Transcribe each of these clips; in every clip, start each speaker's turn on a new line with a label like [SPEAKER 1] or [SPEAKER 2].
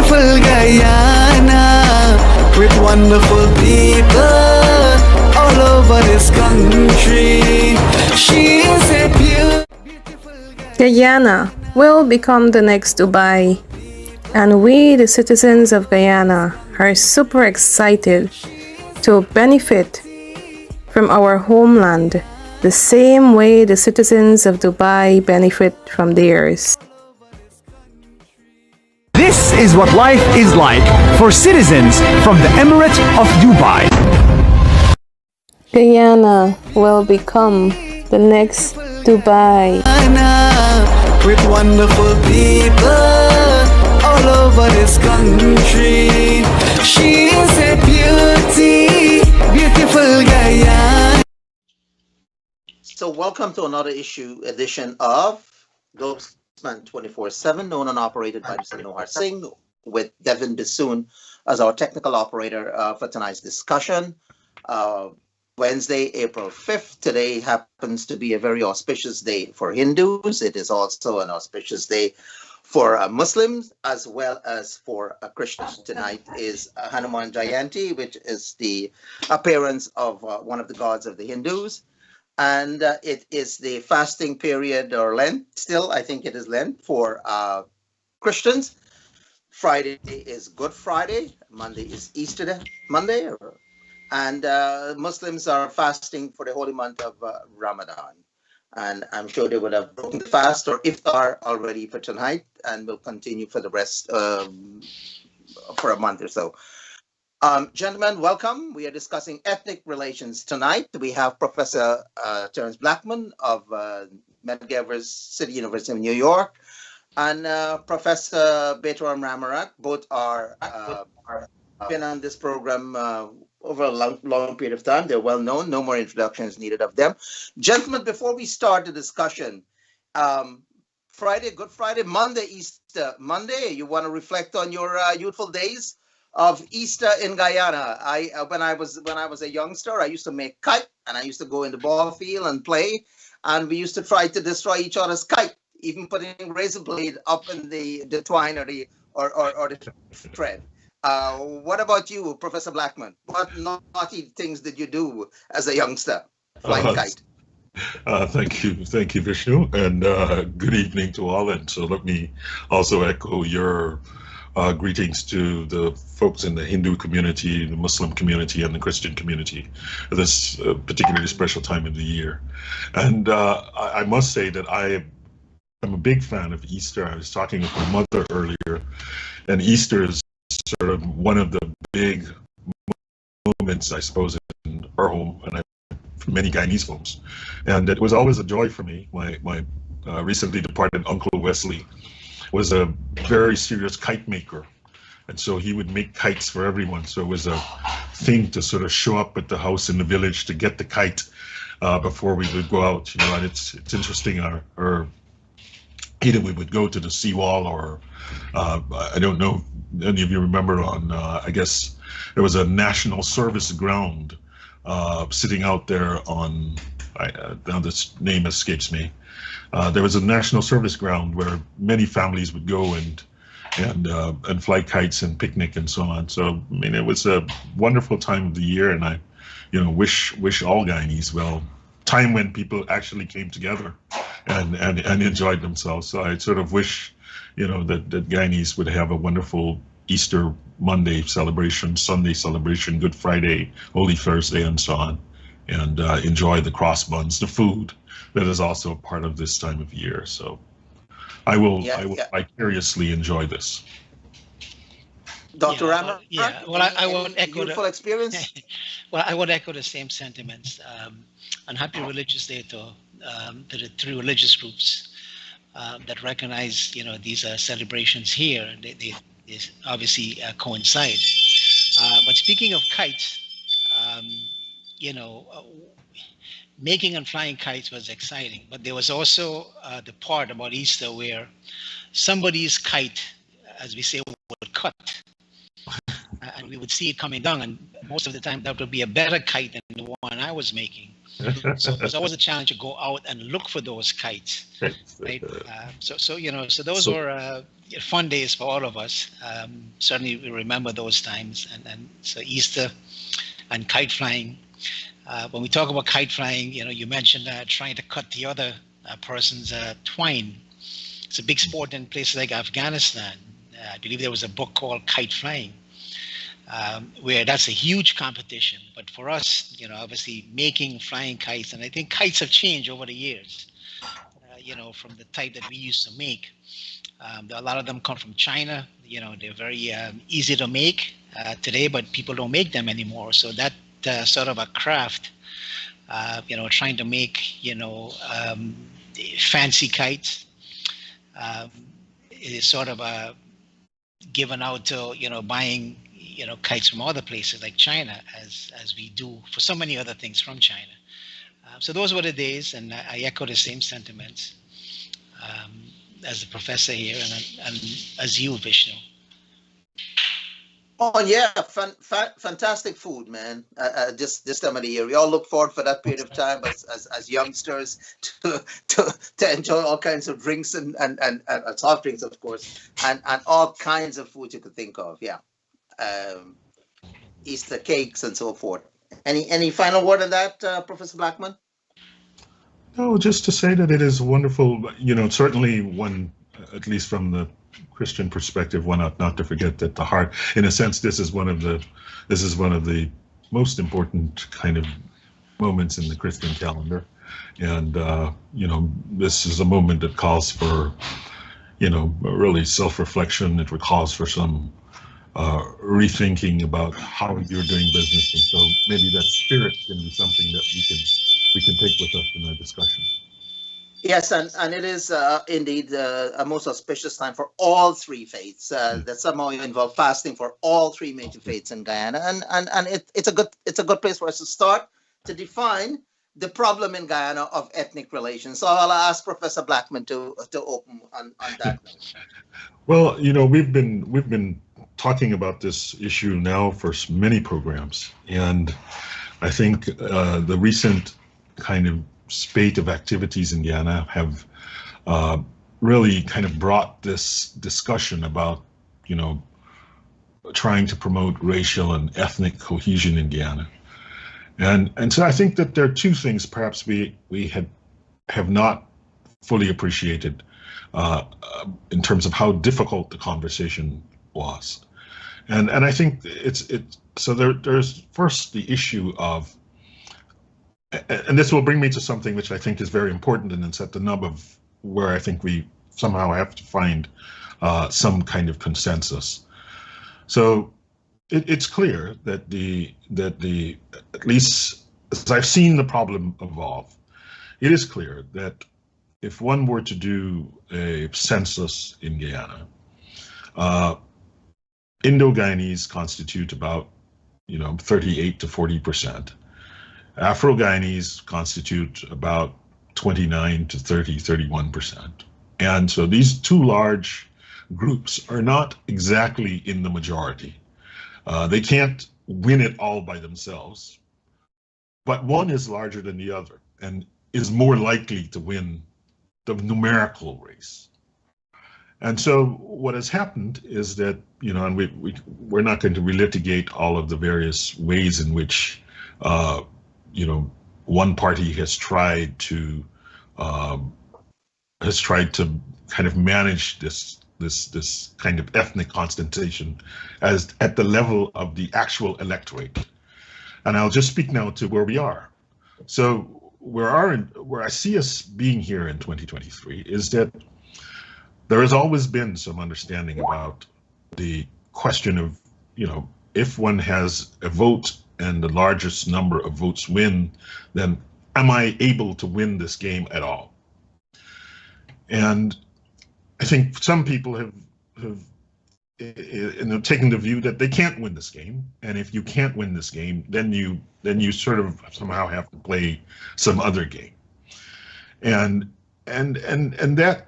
[SPEAKER 1] beautiful Guyana with wonderful people all over this country. She is a beautiful
[SPEAKER 2] Guyana will become the next Dubai, and we, the citizens of Guyana, are super excited to benefit from our homeland the same way the citizens of Dubai benefit from theirs.
[SPEAKER 3] This is what life is like for citizens from the Emirate of Dubai.
[SPEAKER 2] Guyana will become the next Dubai.
[SPEAKER 1] With wonderful people all over this country. She is a beautiful Guyana.
[SPEAKER 4] So welcome to another edition of Globespan 24x7, known and operated by Vishnu with Devin Bisram as our technical operator for tonight's discussion. Wednesday, April 5th. Today happens to be a very auspicious day for Hindus. It is also an auspicious day for Muslims as well as for Christians. Tonight is Hanuman Jayanti, which is the appearance of one of the gods of the Hindus. And it is the fasting period or Lent, still, I think it is Lent for Christians. Friday is Good Friday. Monday is Easter Monday. And Muslims are fasting for the holy month of Ramadan. And I'm sure they would have broken the fast or iftar already for tonight and will continue for the rest for a month or so. Gentlemen, welcome. We are discussing ethnic relations tonight. We have Professor Terrence Blackman of Medgar City University of New York and Professor Baytoram Ramharack. Both are been on this program over a long period of time. They're well known. No more introductions needed of them. Gentlemen, before we start the discussion, Friday, Good Friday, Monday, Easter Monday. You want to reflect on your youthful days of Easter in Guyana? When I was a youngster, I used to make kite and I used to go in the ball field and play, and we used to try to destroy each other's kite, even putting razor blade up in the twine or the thread. What about you, Professor Blackman? What naughty things did you do as a youngster flying kite?
[SPEAKER 5] Thank you, Vishnu, and good evening to all. And so let me also echo your greetings to the folks in the Hindu community, the Muslim community, and the Christian community at this particularly special time of the year. And I must say that I am a big fan of Easter. I was talking with my mother earlier, and Easter is sort of one of the big moments, I suppose, in our home, and many Guyanese homes. And it was always a joy for me. My recently departed Uncle Wesley was a very serious kite maker. And so he would make kites for everyone. So it was a thing to sort of show up at the house in the village to get the kite before we would go out, you know. And it's interesting, or either we would go to the seawall or I don't know if any of you remember on, I guess there was a national service ground sitting out there on, now this name escapes me. There was a national service ground where many families would go and fly kites and picnic and so on. So I mean, it was a wonderful time of the year, and I, you know, wish all Guyanese well. Time when people actually came together and enjoyed themselves. So I sort of wish, you know, that Guyanese would have a wonderful Easter Monday celebration, Sunday celebration, Good Friday, Holy Thursday, and so on, and enjoy the cross buns, the food that is also a part of this time of year. So I will vicariously enjoy this.
[SPEAKER 4] Dr. Ramharack?
[SPEAKER 6] Well, I would echo
[SPEAKER 4] beautiful experience.
[SPEAKER 6] Well, I would echo the same sentiments. And happy Religious Day to the three religious groups that recognize, you know, these celebrations here. They obviously coincide. But speaking of kites, you know, making and flying kites was exciting. But there was also the part about Easter where somebody's kite, as we say, would cut. And we would see it coming down, and most of the time that would be a better kite than the one I was making. So there's always a challenge to go out and look for those kites, right? So those were fun days for all of us. Certainly we remember those times, and so Easter and kite flying. When we talk about kite flying, you mentioned trying to cut the other person's twine. It's a big sport in places like Afghanistan. I believe there was a book called Kite Flying, where that's a huge competition. But for us, obviously making flying kites, and I think kites have changed over the years, from the type that we used to make. A lot of them come from China. They're very easy to make today, but people don't make them anymore. So that sort of a craft, trying to make, fancy kites is sort of a given out to, buying, kites from other places like China, as we do for so many other things from China. So those were the days, and I echo the same sentiments as the professor here and as you, Vishnu.
[SPEAKER 4] Oh yeah, fantastic food, man. Just this time of the year, we all look forward for that period of time as youngsters to enjoy all kinds of drinks and soft drinks, of course, and all kinds of food you could think of. Yeah, Easter cakes and so forth. Any final word on that, Professor Blackman?
[SPEAKER 5] No, just to say that it is wonderful. Certainly one, at least from the Christian perspective, one ought not to forget that the heart, in a sense, this is one of the most important kind of moments in the Christian calendar, and this is a moment that calls for really self-reflection. It calls for some rethinking about how you're doing business, and so maybe that spirit can be something that we can take with us in our discussion.
[SPEAKER 4] Yes, and it is indeed a most auspicious time for all three faiths that somehow involve fasting for all three major faiths in Guyana, and it's a good place for us to start to define the problem in Guyana of ethnic relations. So I'll ask Professor Blackman to open on that note.
[SPEAKER 5] Well, we've been talking about this issue now for many programs, and I think the recent kind of spate of activities in Guyana have really kind of brought this discussion about, trying to promote racial and ethnic cohesion in Guyana. And so I think that there are two things perhaps we have not fully appreciated in terms of how difficult the conversation was. And I think there's first the issue of, and this will bring me to something which I think is very important, and it's at the nub of where I think we somehow have to find some kind of consensus. So it's clear that at least as I've seen the problem evolve, it is clear that if one were to do a census in Guyana, Indo-Guyanese constitute about 38 to 40%. Afro-Guyanese constitute about 29 to 31%. And so these two large groups are not exactly in the majority. They can't win it all by themselves, but one is larger than the other and is more likely to win the numerical race. And so what has happened is that, and we're not going to relitigate all of the various ways in which one party has tried to kind of manage this kind of ethnic concentration as at the level of the actual electorate. And I'll just speak now to where we are. So where I see us being here in 2023 is that there has always been some understanding about the question of, if one has a vote and the largest number of votes win, then am I able to win this game at all? And I think some people have taken the view that they can't win this game, and if you can't win this game, then you sort of somehow have to play some other game, and that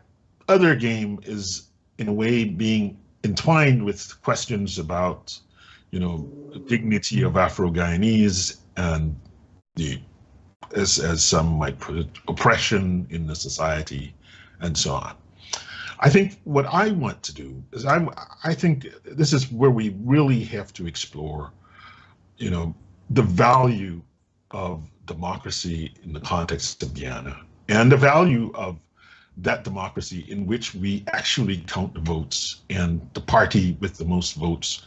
[SPEAKER 5] other game is in a way being entwined with questions about the dignity of Afro-Guyanese and the as some might put it, oppression in the society, and so on. I think what I want to do is I think this is where we really have to explore, the value of democracy in the context of Guyana, and the value of that democracy in which we actually count the votes and the party with the most votes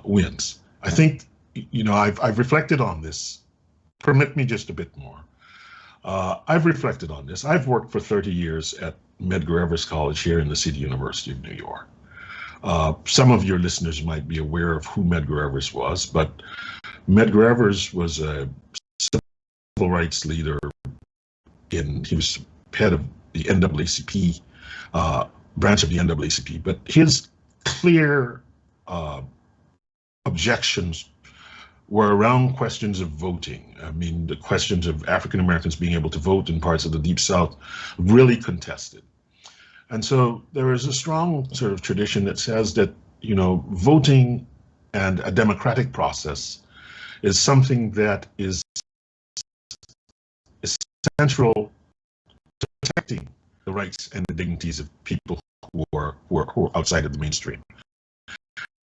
[SPEAKER 5] wins. I think, I've reflected on this. Permit me just a bit more. I've reflected on this. I've worked for 30 years at Medgar Evers College here in the City University of New York. Some of your listeners might be aware of who Medgar Evers was, but Medgar Evers was a civil rights leader. He was head of the NAACP, branch of the NAACP, but his clear objections were around questions of voting. I mean, the questions of African Americans being able to vote in parts of the Deep South, really contested. And so there is a strong sort of tradition that says that, voting and a democratic process is something that is essential to protecting the rights and the dignities of people who are outside of the mainstream.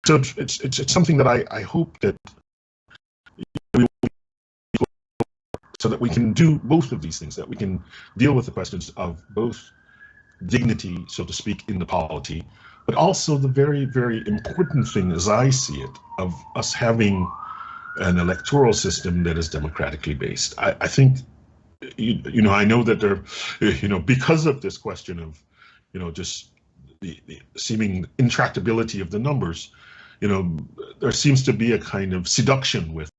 [SPEAKER 5] So it's something that I hope that so that we can do both of these things, that we can deal with the questions of both dignity, so to speak, in the polity, but also the very, very important thing, as I see it, of us having an electoral system that is democratically based. I think, I know that there, because of this question of, just the seeming intractability of the numbers, there seems to be a kind of seduction with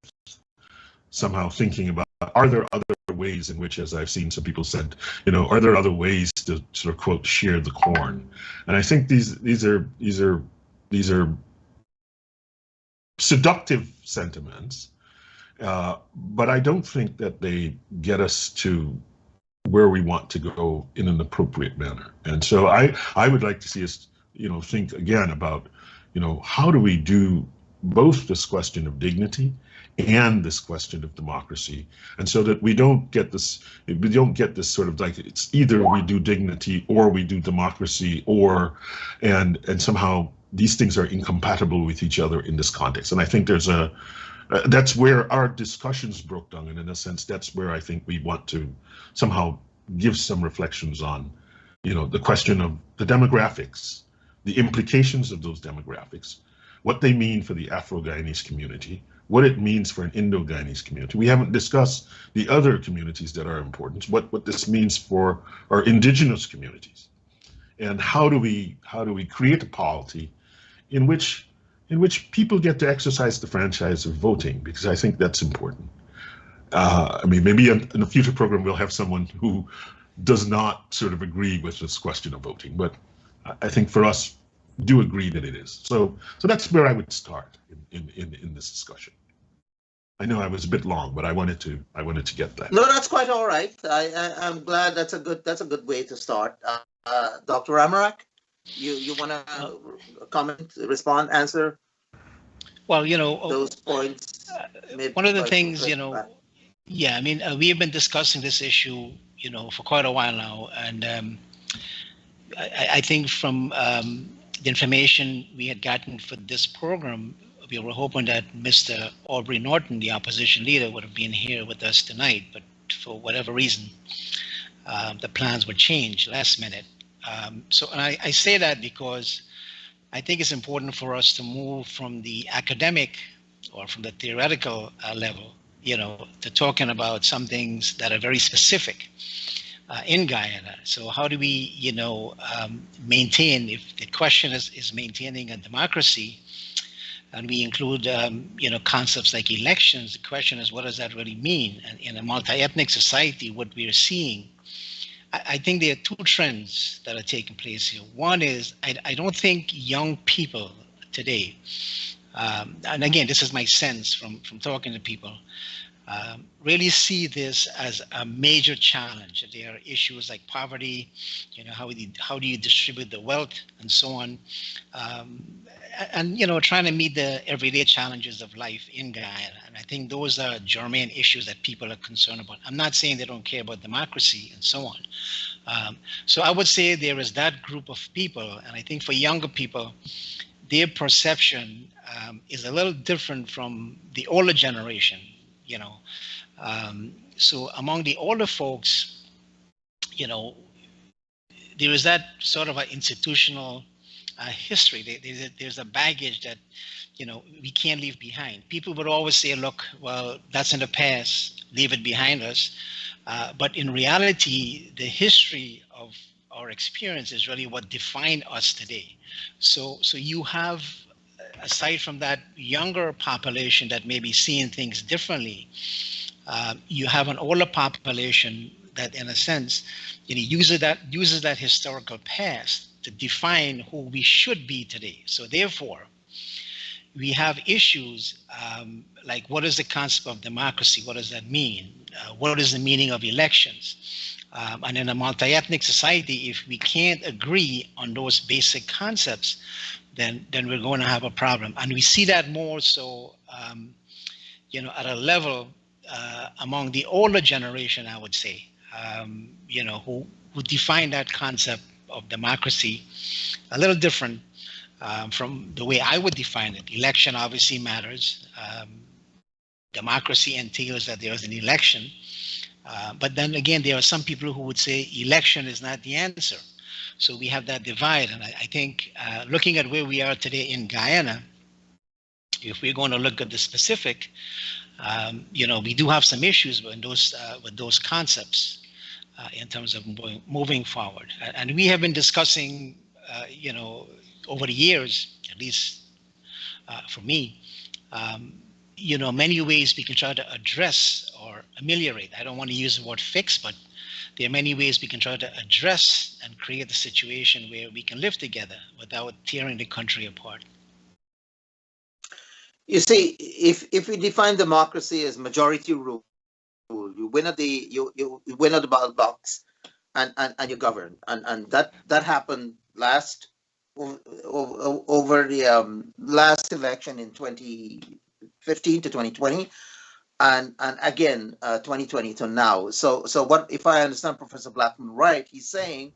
[SPEAKER 5] somehow thinking about, are there other ways in which, as I've seen some people said, are there other ways to sort of quote share the corn? And I think these are seductive sentiments, but I don't think that they get us to where we want to go in an appropriate manner. And so I would like to see us, think again about, how do we do both this question of dignity and this question of democracy, and so that we don't get this sort of like it's either we do dignity or we do democracy, and somehow these things are incompatible with each other in this context. And I think that's where our discussions broke down, and in a sense that's where I think we want to somehow give some reflections on, the question of the demographics, the implications of those demographics, what they mean for the Afro-Guyanese community, what it means for an Indo-Guyanese community. We haven't discussed the other communities that are important, what this means for our indigenous communities, and how do we create a polity in which people get to exercise the franchise of voting, because I think that's important. I mean, maybe in a future program we'll have someone who does not sort of agree with this question of voting, but I think for us, do agree that it is. So that's where I would start in this discussion. I know I was a bit long, but I wanted to get that.
[SPEAKER 4] No, that's quite all right. I'm glad that's a good way to start. Dr. Ramharack, you want to comment, respond, answer?
[SPEAKER 6] Well,
[SPEAKER 4] those points.
[SPEAKER 6] One of the things, yeah, I mean, we have been discussing this issue, for quite a while now, and I think from the information we had gotten for this program, we were hoping that Mr. Aubrey Norton, the opposition leader, would have been here with us tonight, but for whatever reason, the plans were changed last minute. And I say that because I think it's important for us to move from the academic or from the theoretical level, to talking about some things that are very specific in Guyana. So how do we, maintain, if the question is maintaining a democracy, and we include, concepts like elections, the question is, what does that really mean? And in a multi-ethnic society, what we are seeing, I think there are two trends that are taking place here. One is, I don't think young people today, and again, this is my sense from talking to people, really see this as a major challenge. There are issues like poverty, how do you distribute the wealth and so on, and trying to meet the everyday challenges of life in Guyana. And I think those are germane issues that people are concerned about. I'm not saying they don't care about democracy and so on. So I would say there is that group of people, and I think for younger people, their perception is a little different from the older generation. So among the older folks, there is that sort of an institutional history. There's a baggage that, we can't leave behind. People would always say, look, well, that's in the past, leave it behind us. But in reality, the history of our experience is really what defined us today. So you have, aside from that younger population that may be seeing things differently, you have an older population that, in a sense, uses that historical past to define who we should be today. So therefore, we have issues like, what is the concept of democracy? What does that mean? What is the meaning of elections? And in a multi-ethnic society, if we can't agree on those basic concepts, then we're going to have a problem. And we see that more so, at a level among the older generation, I would say, who define that concept of democracy a little different from the way I would define it. Election obviously matters. Democracy entails that there is an election. But then again, there are some people who would say election is not the answer. So we have that divide. And I think looking at where we are today in Guyana, if we're going to look at the specific, we do have some issues with those concepts in terms of moving forward. And we have been discussing, over the years, at least for me, many ways we can try to address or ameliorate. I don't want to use the word fix, but there are many ways we can try to address and create a situation where we can live together without tearing the country apart.
[SPEAKER 4] You see, if we define democracy as majority rule, you win at the win at the ballot box, and you govern, and that happened over the last election in 2015 to 2020, and again 2020 to now. So what, if I understand Professor Blackman right, he's saying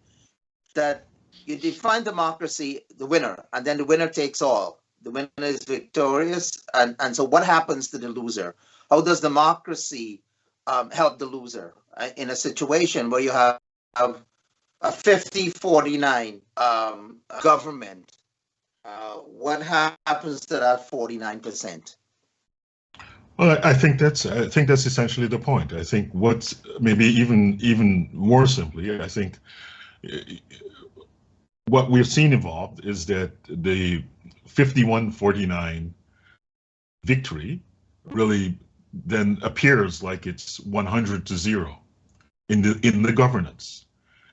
[SPEAKER 4] that you define democracy, the winner, and then the winner takes all. The winner is victorious, and so what happens to the loser? How does democracy help the loser in a situation where you have a 50-49 government? What happens to that 49%?
[SPEAKER 5] Well, I think that's essentially the point. I think what's maybe even more simply, I think what we've seen evolved is that the 51-49 victory really then appears like it's 100-0 in the governance,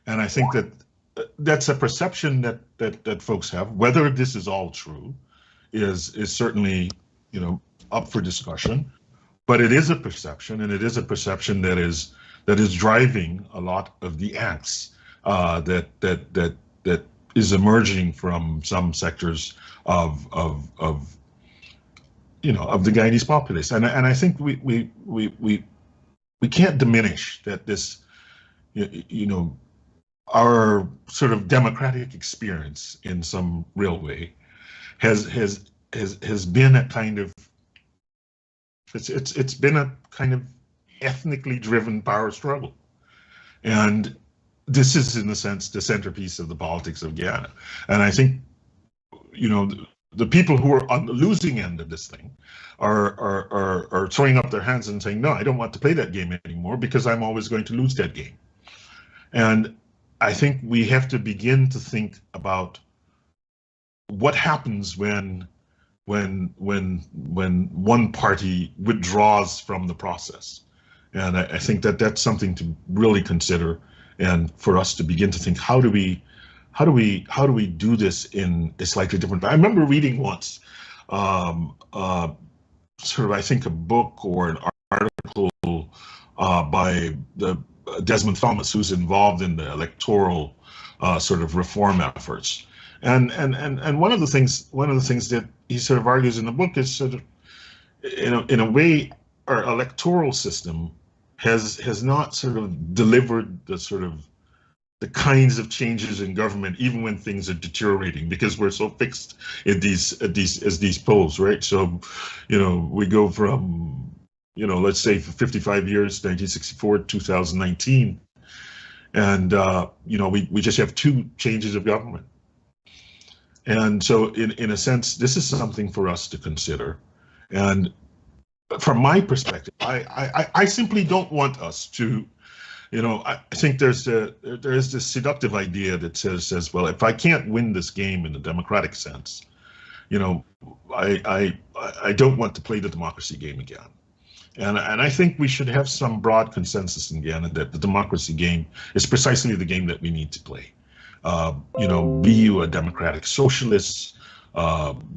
[SPEAKER 5] and I think that that's a perception that folks have. Whether this is all true is certainly up for discussion, but it is a perception, and it is a perception that is driving a lot of the angst that is emerging from some sectors of the Guyanese populace, and I think we can't diminish that this our sort of democratic experience in some real way has been a kind of it's been a kind of ethnically driven power struggle, and this is, in a sense, the centerpiece of the politics of Guyana. And I think the people who are on the losing end of this thing are throwing up their hands and saying, no, I don't want to play that game anymore because I'm always going to lose that game. And I think we have to begin to think about what happens when one party withdraws from the process. And I think that that's something to really consider, and for us to begin to think, how do we do this in a slightly different way? I remember reading once sort of, I think, a book or an article by the Desmond Thomas, who's involved in the electoral sort of reform efforts. And one of the things that he sort of argues in the book is sort of, in a way, our electoral system has not sort of delivered the kinds of changes in government, even when things are deteriorating, because we're so fixed in these poles, right? So, we go from, let's say for 55 years, 1964 to 2019, and we just have 2 changes of government. And so in a sense, this is something for us to consider. And from my perspective, I simply don't want us to, I think there is this seductive idea that says, well, if I can't win this game in the democratic sense, I don't want to play the democracy game again. And I think we should have some broad consensus in Ghana that the democracy game is precisely the game that we need to play. Be you a democratic socialist,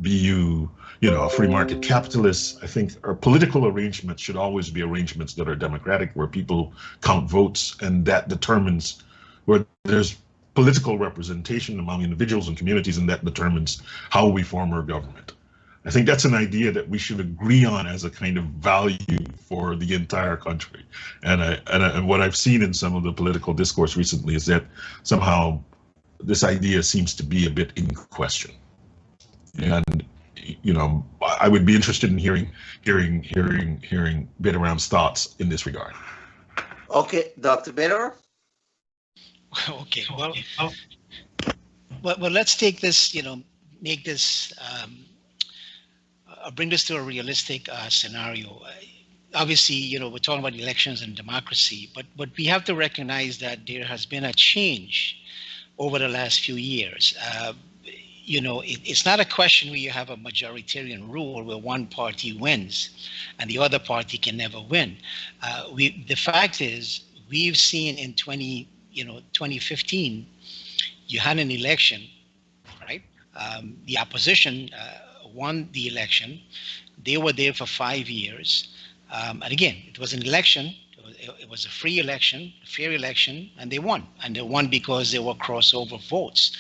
[SPEAKER 5] be you, a free market capitalist. I think our political arrangements should always be arrangements that are democratic, where people count votes, and that determines where there's political representation among individuals and communities, and that determines how we form our government. I think that's an idea that we should agree on as a kind of value for the entire country. And what I've seen in some of the political discourse recently is that somehow this idea seems to be a bit in question. And, I would be interested in hearing Baytoram's thoughts in this regard.
[SPEAKER 4] Okay, Dr. Baytoram.
[SPEAKER 6] Okay, well, let's take this, make this, bring this to a realistic scenario. Obviously, we're talking about elections and democracy, but we have to recognize that there has been a change over the last few years. It's not a question where you have a majoritarian rule where one party wins and the other party can never win. The fact is, we've seen in 2015, you had an election, right? The opposition won the election. They were there for 5 years. And again, it was an election. It was a free election, a fair election, and they won. And they won because there were crossover votes.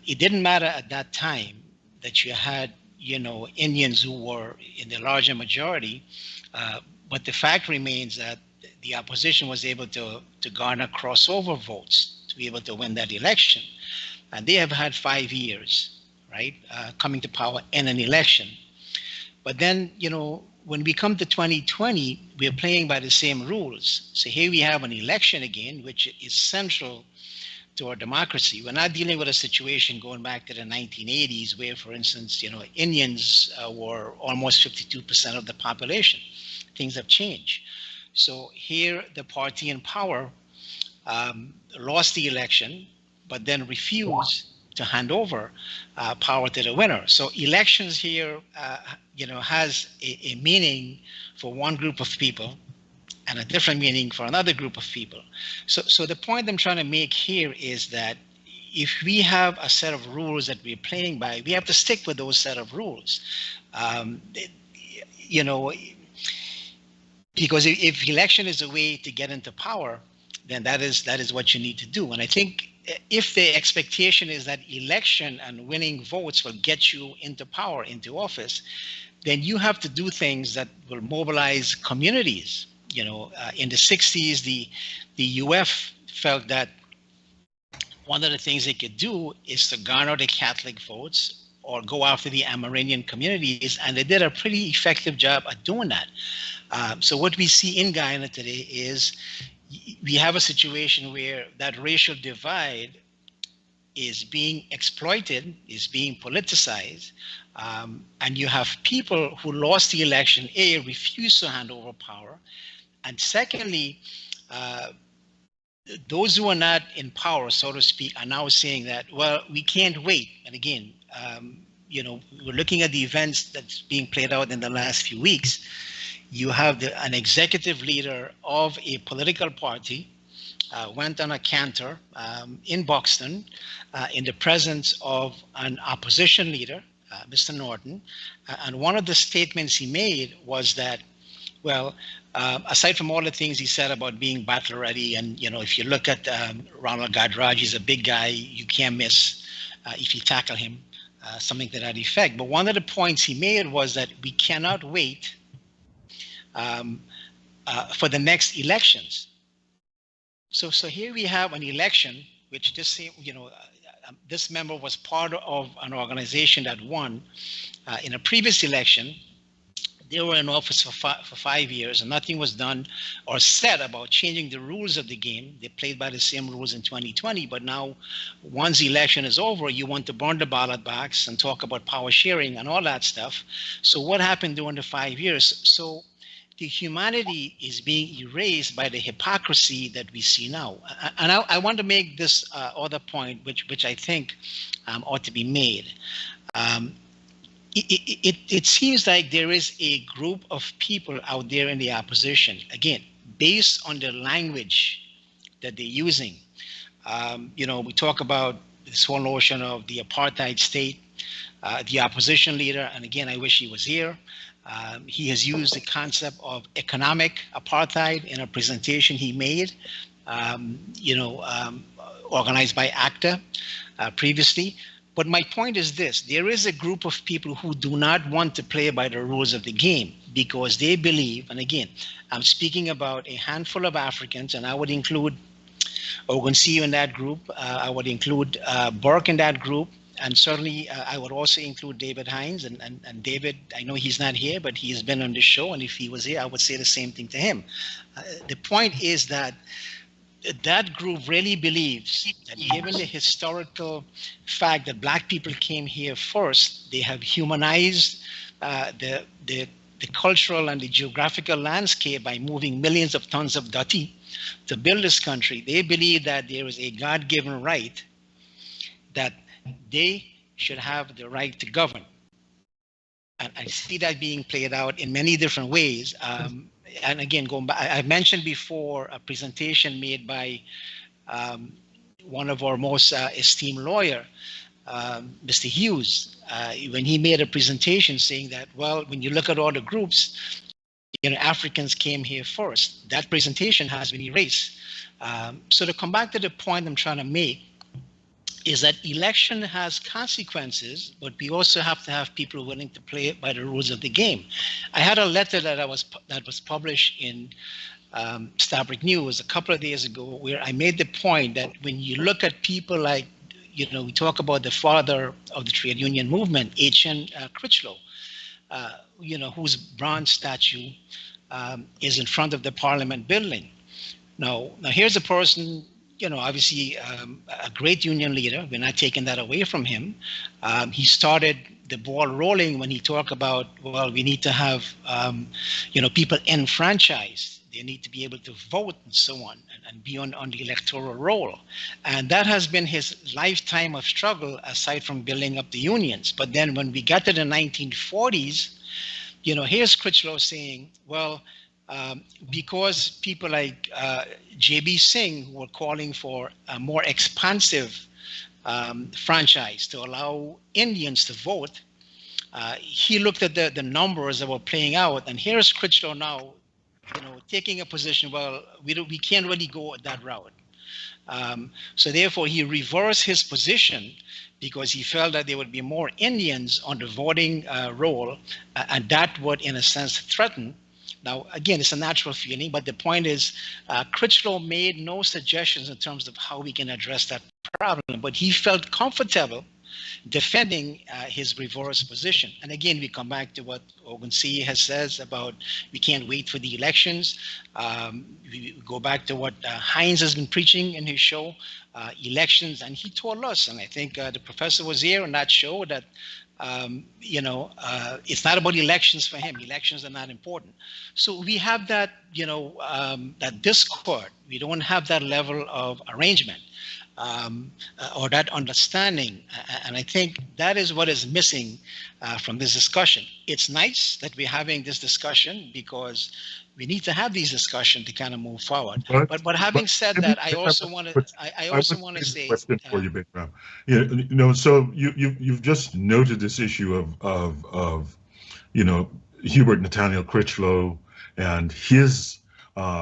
[SPEAKER 6] It didn't matter at that time that you had, Indians who were in the larger majority, but the fact remains that the opposition was able to garner crossover votes to be able to win that election. And they have had 5 years, right, coming to power in an election. But then, when we come to 2020, we're playing by the same rules. So here we have an election again, which is central to our democracy. We're not dealing with a situation going back to the 1980s where, for instance, Indians were almost 52% of the population. Things have changed. So here the party in power lost the election, but then refused to hand over power to the winner. So elections here, has a meaning for one group of people and a different meaning for another group of people. So the point I'm trying to make here is that if we have a set of rules that we're playing by, we have to stick with those set of rules. Because if election is a way to get into power, then that is what you need to do. And I think if the expectation is that election and winning votes will get you into power, into office, then you have to do things that will mobilize communities. In the 60s, the UF felt that one of the things they could do is to garner the Catholic votes or go after the Amerindian communities, and they did a pretty effective job at doing that. So what we see in Guyana today is we have a situation where that racial divide is being exploited, is being politicized, and you have people who lost the election, A, refuse to hand over power, and secondly, those who are not in power, so to speak, are now saying that, well, we can't wait. And again, we're looking at the events that's being played out in the last few weeks. You have an executive leader of a political party went on a canter in Buxton in the presence of an opposition leader, Mr. Norton. And one of the statements he made was that Well, aside from all the things he said about being battle ready, and if you look at Ronald Gadraj, he's a big guy. You can't miss if you tackle him, something to that effect. But one of the points he made was that we cannot wait for the next elections. So here we have an election, which this member was part of an organization that won in a previous election. They were in office for 5 years, and nothing was done or said about changing the rules of the game. They played by the same rules in 2020, but now once the election is over, you want to burn the ballot box and talk about power sharing and all that stuff. So what happened during the 5 years? So the humanity is being erased by the hypocrisy that we see now. And I want to make this other point, which I think ought to be made. It seems like there is a group of people out there in the opposition, again, based on the language that they're using. We talk about this whole notion of the apartheid state, the opposition leader, and again, I wish he was here. He has used the concept of economic apartheid in a presentation he made, organized by ACTA previously. But my point is this: there is a group of people who do not want to play by the rules of the game because they believe, and again, I'm speaking about a handful of Africans, and I would include Ogunsiyu in that group. I would include Burke in that group. And certainly, I would also include David Hines. And David, I know he's not here, but he has been on the show. And if he was here, I would say the same thing to him. The point is that that group really believes that given the historical fact that Black people came here first, they have humanized the cultural and the geographical landscape by moving millions of tons of dati to build this country. They believe that there is a God-given right that they should have the right to govern. And I see that being played out in many different ways. And again, going back, I mentioned before a presentation made by one of our most esteemed lawyer, Mr. Hughes, when he made a presentation saying that, well, when you look at all the groups, Africans came here first. That presentation has been erased. So to come back to the point I'm trying to make, is that election has consequences, but we also have to have people willing to play by the rules of the game. I had a letter that was published in Stabrick News a couple of days ago, where I made the point that when you look at people like, we talk about the father of the trade union movement, H.N. Critchlow, whose bronze statue is in front of the Parliament building. Now here's a person, obviously a great union leader. We're not taking that away from him. He started the ball rolling when he talked about, well, we need to have, people enfranchised. They need to be able to vote and so on, and be on the electoral roll. And that has been his lifetime of struggle, aside from building up the unions. But then when we got to the 1940s, here's Critchlow saying, well, because people like J.B. Singh, who were calling for a more expansive franchise to allow Indians to vote, he looked at the numbers that were playing out, and here's Critchlow now, taking a position, well, we can't really go that route. So therefore, he reversed his position because he felt that there would be more Indians on the voting roll, and that would, in a sense, threaten. Now, again, it's a natural feeling, but the point is, Critchlow made no suggestions in terms of how we can address that problem, but he felt comfortable defending his reverse position. And again, we come back to what Ogunsiyu has says about we can't wait for the elections. We go back to what Hines has been preaching in his show, elections, and he told us, and I think the professor was here on that show, that it's not about elections for him. Elections are not important. So we have that, that discord. We don't have that level of arrangement or that understanding. And I think that is what is missing from this discussion. It's nice that we're having this discussion because we need to have these discussions to kind of move forward. But having said that, I also want to say
[SPEAKER 5] question for you, Bisram. So you've just noted this issue of Hubert Nathaniel Critchlow and his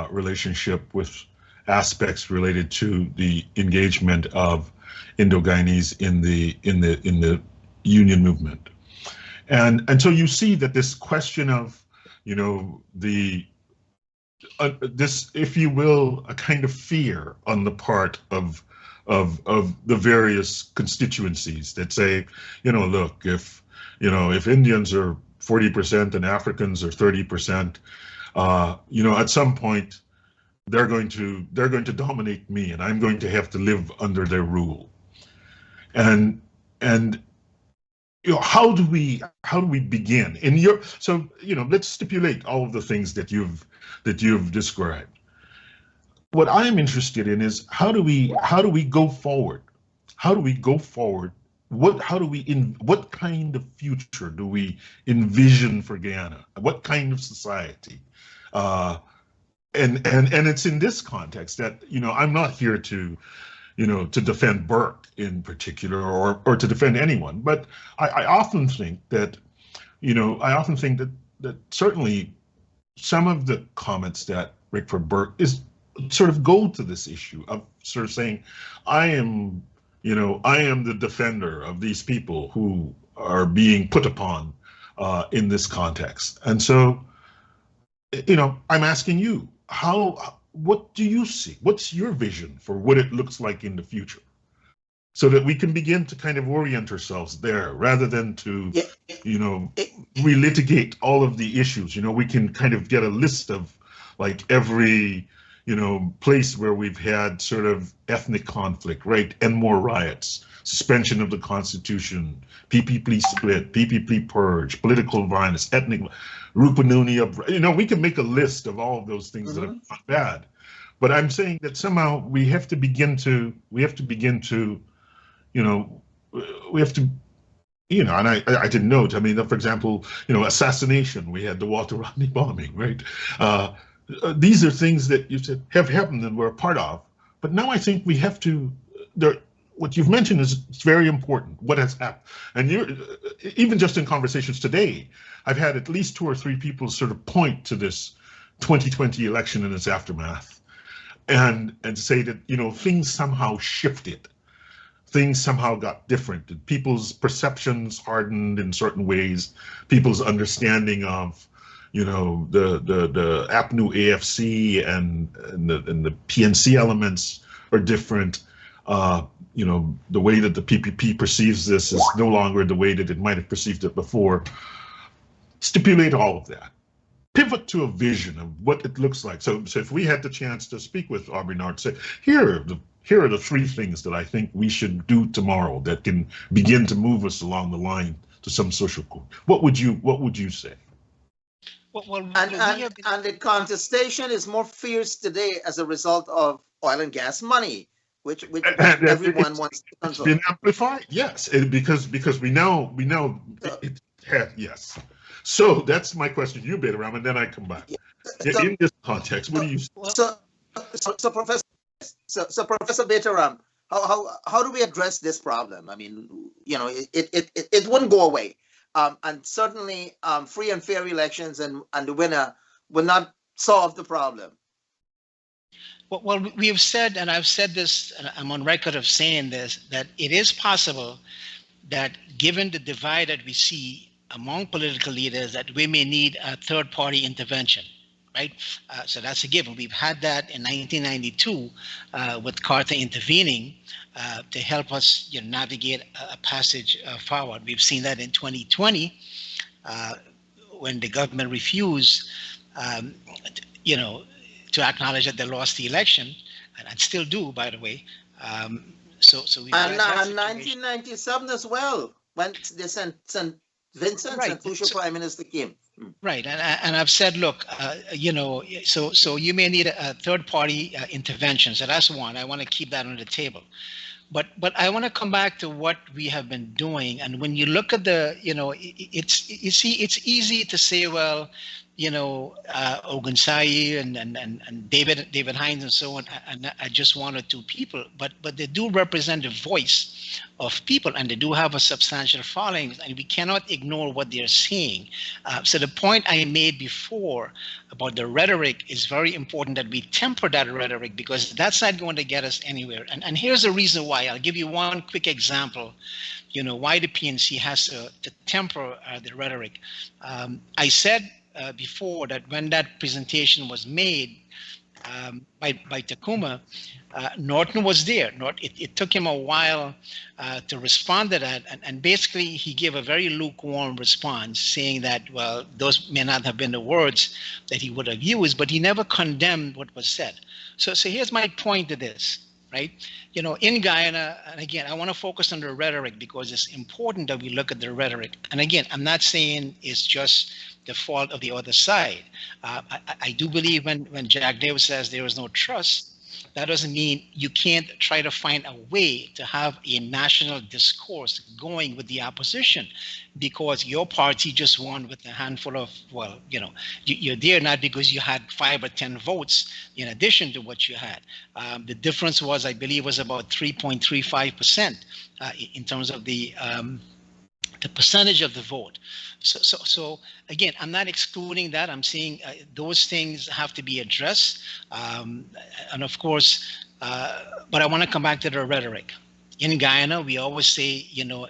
[SPEAKER 5] relationship with aspects related to the engagement of Indo-Guyanese in the union movement. And so you see that this question of, the this, if you will, a kind of fear on the part of the various constituencies that say, look, if Indians are 40% and Africans are 30%, at some point they're going to dominate me, and I'm going to have to live under their rule. And how do we begin? Let's stipulate all of the things that you've described. What I'm interested in is how do we go forward? How do we go forward? What kind of future do we envision for Guyana? What kind of society? And it's in this context that I'm not here to defend Burke in particular or to defend anyone, but I often think that that certainly some of the comments that Rickford Burke is sort of go to this issue of sort of saying, I am the defender of these people who are being put upon in this context. And so, I'm asking you, what do you see? What's your vision for what it looks like in the future? So that we can begin to kind of orient ourselves there rather than to, relitigate all of the issues. We can kind of get a list of like every, place where we've had sort of ethnic conflict, right? And more riots, suspension of the Constitution, PPP split, PPP purge, political violence, ethnic, Rupununi, we can make a list of all of those things that are not bad. But I'm saying that somehow we have to begin to, and I didn't note, for example, assassination, we had the Walter Rodney bombing, right? These are things that you said have happened and we're a part of. But now I think we have to, what you've mentioned is very important, what has happened. And even just in conversations today, I've had at least 2 or 3 people sort of point to this 2020 election and its aftermath and say that, things somehow shifted. Things somehow got different. People's perceptions hardened in certain ways. People's understanding of, the APNU AFC and the PNC elements are different. The way that the PPP perceives this is no longer the way that it might have perceived it before. Stipulate all of that. Pivot to a vision of what it looks like. So if we had the chance to speak with Aubrey Nard, say, here are the 3 things that I think we should do tomorrow that can begin to move us along the line to some social code. What would you say?
[SPEAKER 4] And the contestation is more fierce today as a result of oil and gas money, which everyone wants to control.
[SPEAKER 5] It's been amplified, yes, because we know yes. So that's my question to you, Baytoram, and then I come back. In this context, what do you say?
[SPEAKER 4] So Professor Baytoram, how do we address this problem? It wouldn't go away. And certainly free and fair elections and the winner will not solve the problem.
[SPEAKER 6] Well, we have said, and I've said this, and I'm on record of saying this, that it is possible that given the divide that we see among political leaders, that we may need a third-party intervention, right? So that's a given. We've had that in 1992 with Carter intervening to help us navigate a passage forward. We've seen that in 2020 when the government refused, to acknowledge that they lost the election, and still do, by the way. So we
[SPEAKER 4] and 1997 as well, when the St. Vincent and Fuchsia Prime Minister came.
[SPEAKER 6] Right, and I've said, look, so you may need a third-party intervention. So that's one. I want to keep that on the table. But I want to come back to what we have been doing. And when you look at the, it's easy to say, well, Ogunsai and David Hines and so on, and just one or two people, but they do represent the voice of people, and they do have a substantial following, and we cannot ignore what they're saying. So the point I made before about the rhetoric is very important, that we temper that rhetoric, because that's not going to get us anywhere. And here's the reason why. I'll give you one quick example, why the PNC has to temper the rhetoric. I said before that when that presentation was made by Takuma, Norton was there. It took him a while to respond to that, and basically he gave a very lukewarm response, saying that, well, those may not have been the words that he would have used, but he never condemned what was said. So here's my point to this, right? In Guyana, and again, I want to focus on the rhetoric because it's important that we look at the rhetoric. And again, I'm not saying it's just the fault of the other side. I do believe when Jack Davis says there is no trust, that doesn't mean you can't try to find a way to have a national discourse going with the opposition, because your party just won with a handful of, well, you're there not because you had 5 or 10 votes in addition to what you had. The difference was, I believe, was about 3.35% in terms of the percentage of the vote. So again, I'm not excluding that. I'm saying those things have to be addressed. And of course, but I want to come back to the rhetoric. In Guyana, we always say,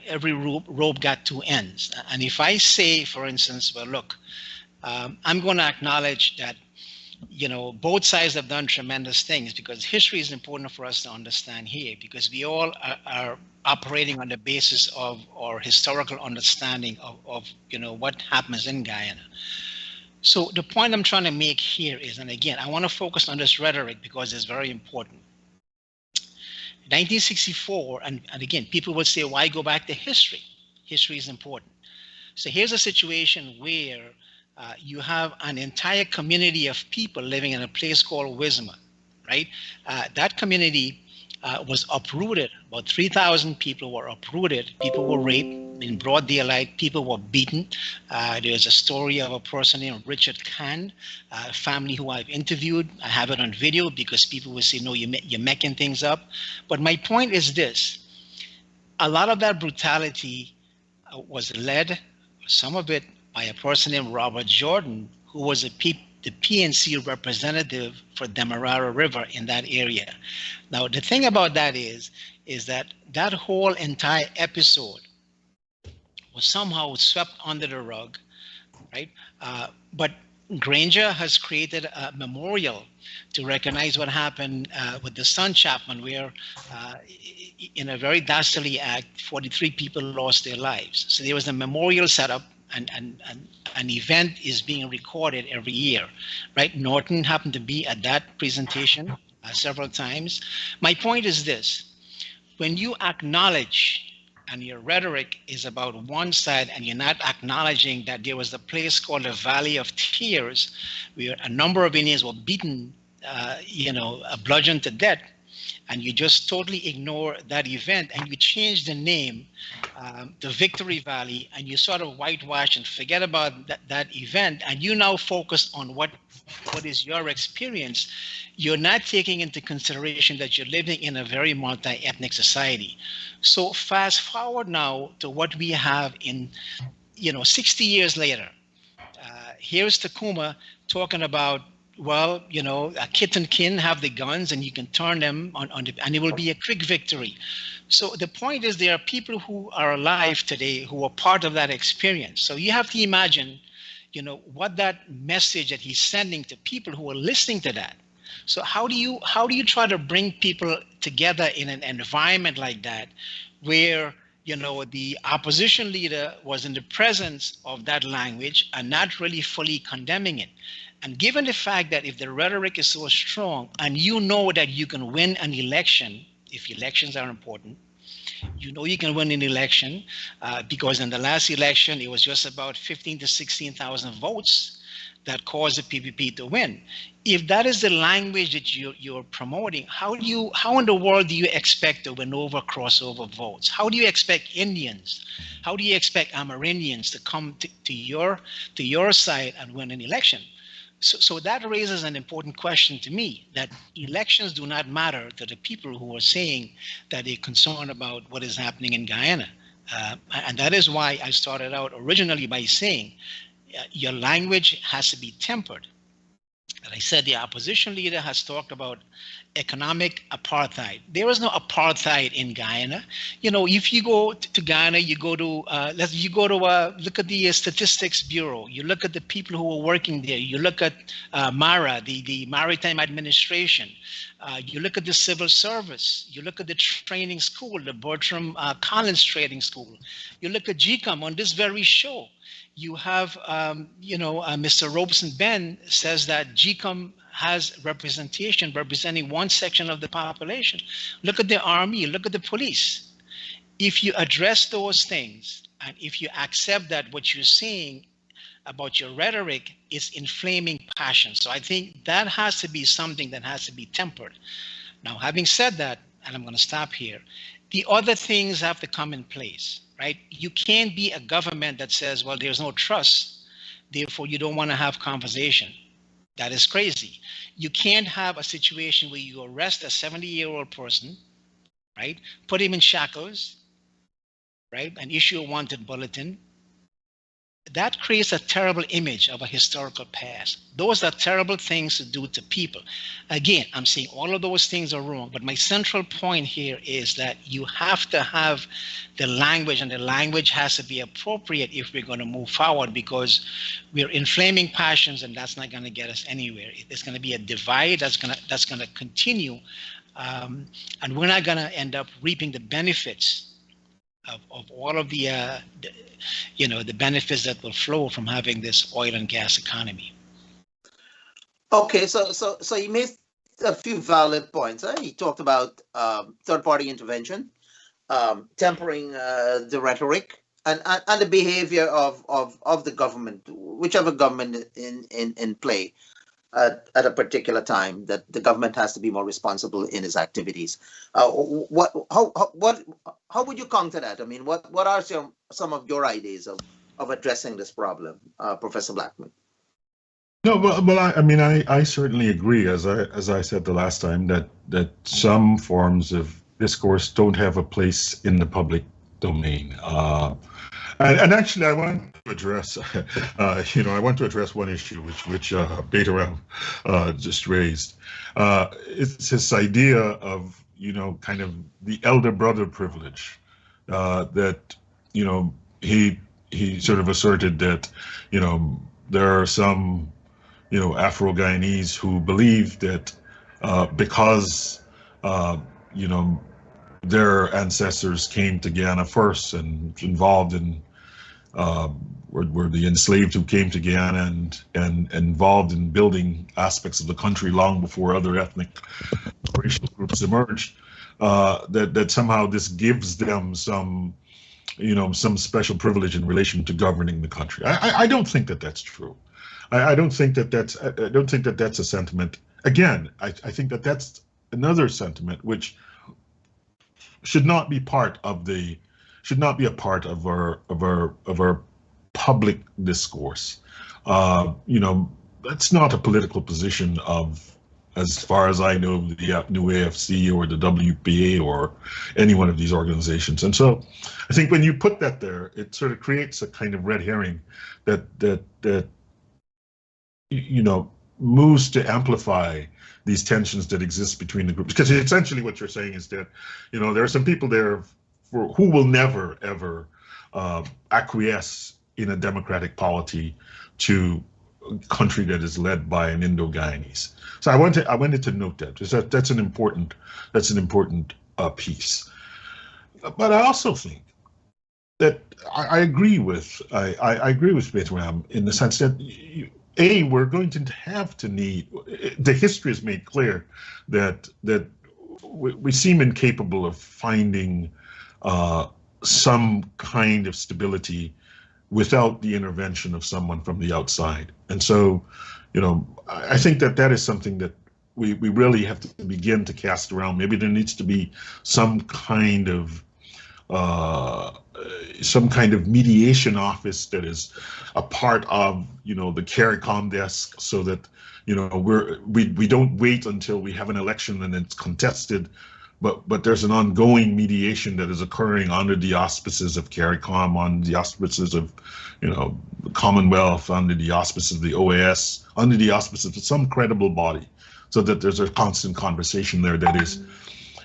[SPEAKER 6] every rope got 2 ends. And if I say, for instance, well, look, I'm going to acknowledge that both sides have done tremendous things, because history is important for us to understand here, because we all are operating on the basis of our historical understanding of what happens in Guyana. So the point I'm trying to make here is, and again, I want to focus on this rhetoric because it's very important. 1964, and again, people will say, why go back to history? History is important. So here's a situation where you have an entire community of people living in a place called Wisma, right? That community was uprooted. About 3,000 people were uprooted. People were raped in broad daylight. People were beaten. There's a story of a person named Richard Khan, a family who I've interviewed. I have it on video because people will say, no, you're making things up. But my point is this. A lot of that brutality was led, some of it, by a person named Robert Jordan, who was the PNC representative for Demerara River in that area. Now, the thing about that is that whole entire episode was somehow swept under the rug, right? But Granger has created a memorial to recognize what happened with the Sun Chapman, where in a very dastardly act, 43 people lost their lives. So there was a memorial set up, and an event is being recorded every year, right? Norton happened to be at that presentation several times. My point is this: when you acknowledge, and your rhetoric is about one side, and you're not acknowledging that there was a place called the Valley of Tears, where a number of Indians were beaten, bludgeoned to death, and you just totally ignore that event, and you change the name to Victory Valley, and you sort of whitewash and forget about that event, and you now focus on what is your experience, you're not taking into consideration that you're living in a very multi-ethnic society. So fast forward now to what we have in, 60 years later. Here's Takuma talking about, well, a kith and kin have the guns and you can turn them on and it will be a quick victory. So the point is, there are people who are alive today who are part of that experience. So you have to imagine, what that message that he's sending to people who are listening to that. So how do you try to bring people together in an environment like that, where the opposition leader was in the presence of that language and not really fully condemning it? And given the fact that if the rhetoric is so strong, and that you can win an election, if elections are important, You know you can win an election because in the last election, it was just about 15 to 16,000 votes that caused the PPP to win. If that is the language that you're promoting, how in the world do you expect to win over crossover votes? How do you expect Indians? How do you expect Amerindians to come to your side and win an election? So that raises an important question to me, that elections do not matter to the people who are saying that they're concerned about what is happening in Guyana. And that is why I started out originally by saying your language has to be tempered. And I said the opposition leader has talked about economic apartheid. There is no apartheid in Guyana. You know, if you go to Guyana, you go to look at the Statistics Bureau. You look at the people who are working there. You look at MARA, the Maritime Administration. You look at the civil service. You look at the training school, the Bertram Collins Training School. You look at GCOM on this very show. You have, Mr. Robeson Ben says that GCOM has representation representing one section of the population. Look at the army, look at the police. If you address those things, and if you accept that what you're saying about your rhetoric is inflaming passion. So I think that has to be something that has to be tempered. Now, having said that, and I'm going to stop here, the other things have to come in place, right? You can't be a government that says, well, there's no trust, therefore you don't want to have conversation. That is crazy. You can't have a situation where you arrest a 70-year-old person, right? Put him in shackles, right? And issue a wanted bulletin. That creates a terrible image of a historical past. Those are terrible things to do to people. Again, I'm saying all of those things are wrong, but my central point here is that you have to have the language, and the language has to be appropriate if we're going to move forward, because we're inflaming passions, and that's not going to get us anywhere. It's going to be a divide that's going to continue, and we're not going to end up reaping the benefits of all of the benefits that will flow from having this oil and gas economy.
[SPEAKER 4] Okay, so you made a few valid points. You talked about third-party intervention, tempering the rhetoric, and the behavior of the government, whichever government in play at a particular time, that the government has to be more responsible in its activities. How would you counter that? I mean, what are some of your ideas of addressing this problem, Professor Blackman?
[SPEAKER 5] No, well, I certainly agree, as I said the last time, that some forms of discourse don't have a place in the public domain. And actually, I want to address, one issue which Baytoram just raised. It's this idea of, kind of the elder brother privilege, that, he sort of asserted that, there are some, Afro-Guyanese who believe that because, their ancestors came to Guyana first and involved in were the enslaved who came to Guyana and involved in building aspects of the country long before other ethnic racial groups emerged, that somehow this gives them some special privilege in relation to governing the country. I don't think that that's true. I don't think that that's a sentiment. Again, I think that that's another sentiment which should not be a part of our public discourse. That's not a political position of, as far as I know, the new AFC or the WPA or any one of these organizations. And so I think when you put that there, it sort of creates a kind of red herring that moves to amplify these tensions that exist between the groups. Because essentially what you're saying is that, there are some people there who will never, ever acquiesce in a democratic polity to a country that is led by an Indo-Guyanese. So I wanted to note that, because that's an important piece. But I also think that I agree with Baytoram in the sense that we're going to have to need. The history has made clear that we seem incapable of finding some kind of stability without the intervention of someone from the outside. And so, I think that is something that we really have to begin to cast around. Maybe there needs to be some kind of mediation office that is a part of the CARICOM desk, so that we don't wait until we have an election and it's contested, but there's an ongoing mediation that is occurring under the auspices of CARICOM, on the auspices of the Commonwealth, under the auspices of the OAS, under the auspices of some credible body, so that there's a constant conversation there that is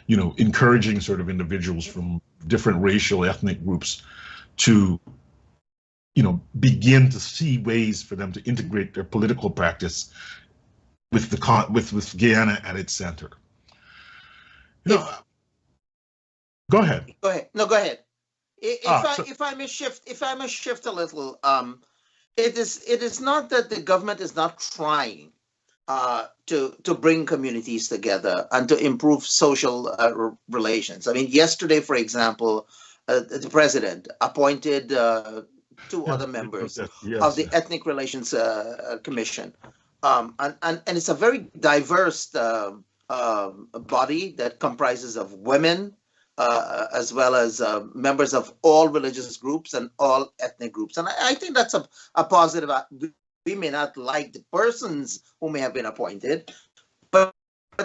[SPEAKER 5] encouraging sort of individuals from different racial, ethnic groups to begin to see ways for them to integrate their political practice with Guyana at its center. Go ahead.
[SPEAKER 4] Go ahead. No, go ahead. If I may shift a little, it is not that the government is not trying to bring communities together and to improve social relations. I mean, yesterday, for example, the president appointed two other members of the Ethnic Relations Commission, and it's a very diverse body that comprises of women, as well as members of all religious groups and all ethnic groups. And I think that's a positive. We may not like the persons who may have been appointed, but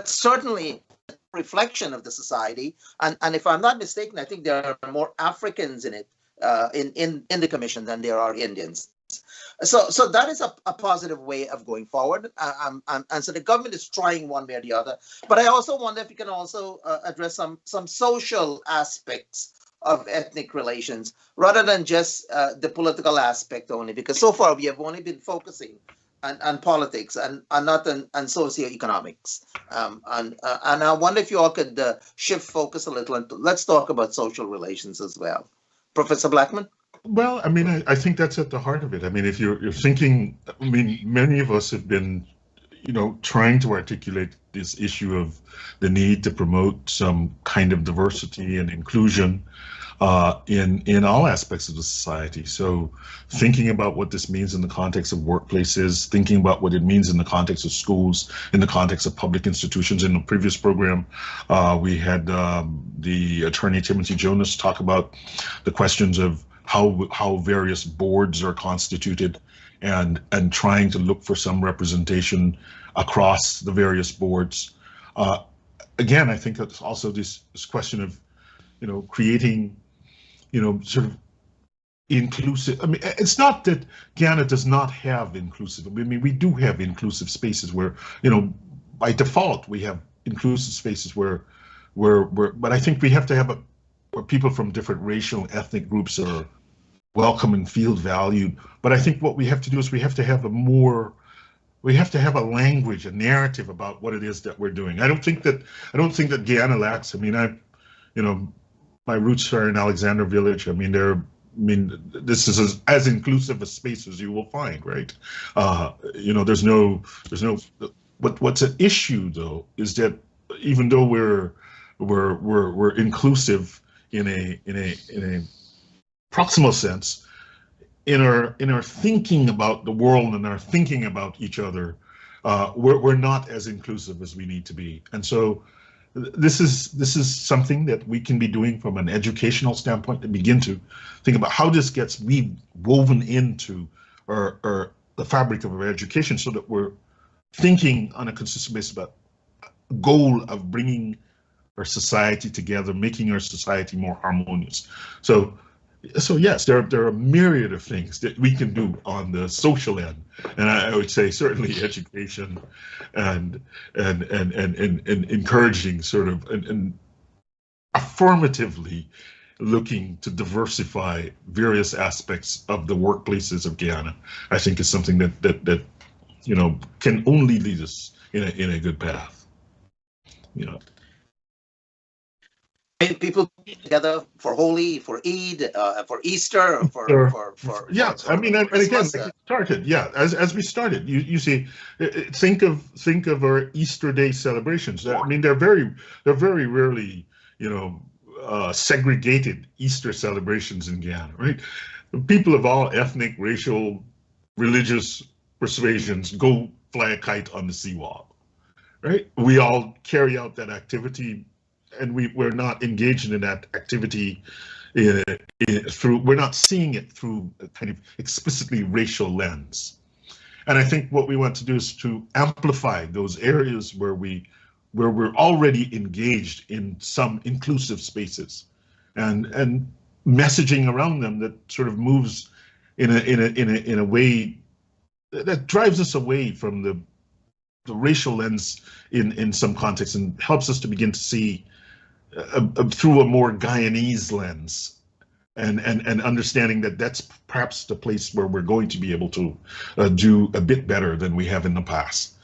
[SPEAKER 4] certainly a reflection of the society. And if I'm not mistaken, I think there are more Africans in it, in the commission, than there are Indians. So that is a positive way of going forward. And so the government is trying one way or the other. But I also wonder if you can also address some social aspects of ethnic relations, rather than just the political aspect only, because so far we have only been focusing on politics and not on socioeconomics. And I wonder if you all could shift focus a little, and let's talk about social relations as well. Professor Blackman?
[SPEAKER 5] Well, I mean, I think that's at the heart of it. I mean, if you're thinking, I mean, many of us have been, trying to articulate this issue of the need to promote some kind of diversity and inclusion in all aspects of the society. So thinking about what this means in the context of workplaces, thinking about what it means in the context of schools, in the context of public institutions. In the previous program, we had the attorney Timothy Jonas talk about the questions of how various boards are constituted, and trying to look for some representation across the various boards. Again, I think that's also this question of, creating, sort of inclusive. I mean, it's not that Guyana does not have inclusive. I mean, we do have inclusive spaces where, by default, we have inclusive spaces where but I think we have to have where people from different racial, ethnic groups are welcome and feel valued. But I think what we have to do is we have to have a language, a narrative about what it is that we're doing. I don't think that Guyana lacks. I mean, my roots are in Alexander Village. I mean, this is as inclusive a space as you will find, right? There's no. What's an issue though is that even though we're inclusive in a proximal sense, in our thinking about the world and our thinking about each other, we're not as inclusive as we need to be. And so this is something that we can be doing from an educational standpoint, to begin to think about how this gets woven into the fabric of our education, so that we're thinking on a consistent basis about a goal of bringing our society together, making our society more harmonious. So yes, there are a myriad of things that we can do on the social end, and I would say certainly education and encouraging sort of and affirmatively looking to diversify various aspects of the workplaces of Guyana, I think is something that can only lead us in a good path.
[SPEAKER 4] People together for Holi, for Eid, for Easter,
[SPEAKER 5] I mean, and again, like it started, as we started, you see, think of our Easter Day celebrations. I mean, they're very rarely, segregated Easter celebrations in Guyana, right? People of all ethnic, racial, religious persuasions go fly a kite on the seawall, right? We all carry out that activity, and we're not engaged in that activity we're not seeing it through a kind of explicitly racial lens. And I think what we want to do is to amplify those areas where we're already engaged in some inclusive spaces, and messaging around them that sort of moves in a way that drives us away from the racial lens in some contexts, and helps us to begin to see through a more Guyanese lens, and understanding that that's perhaps the place where we're going to be able to do a bit better than we have in the past.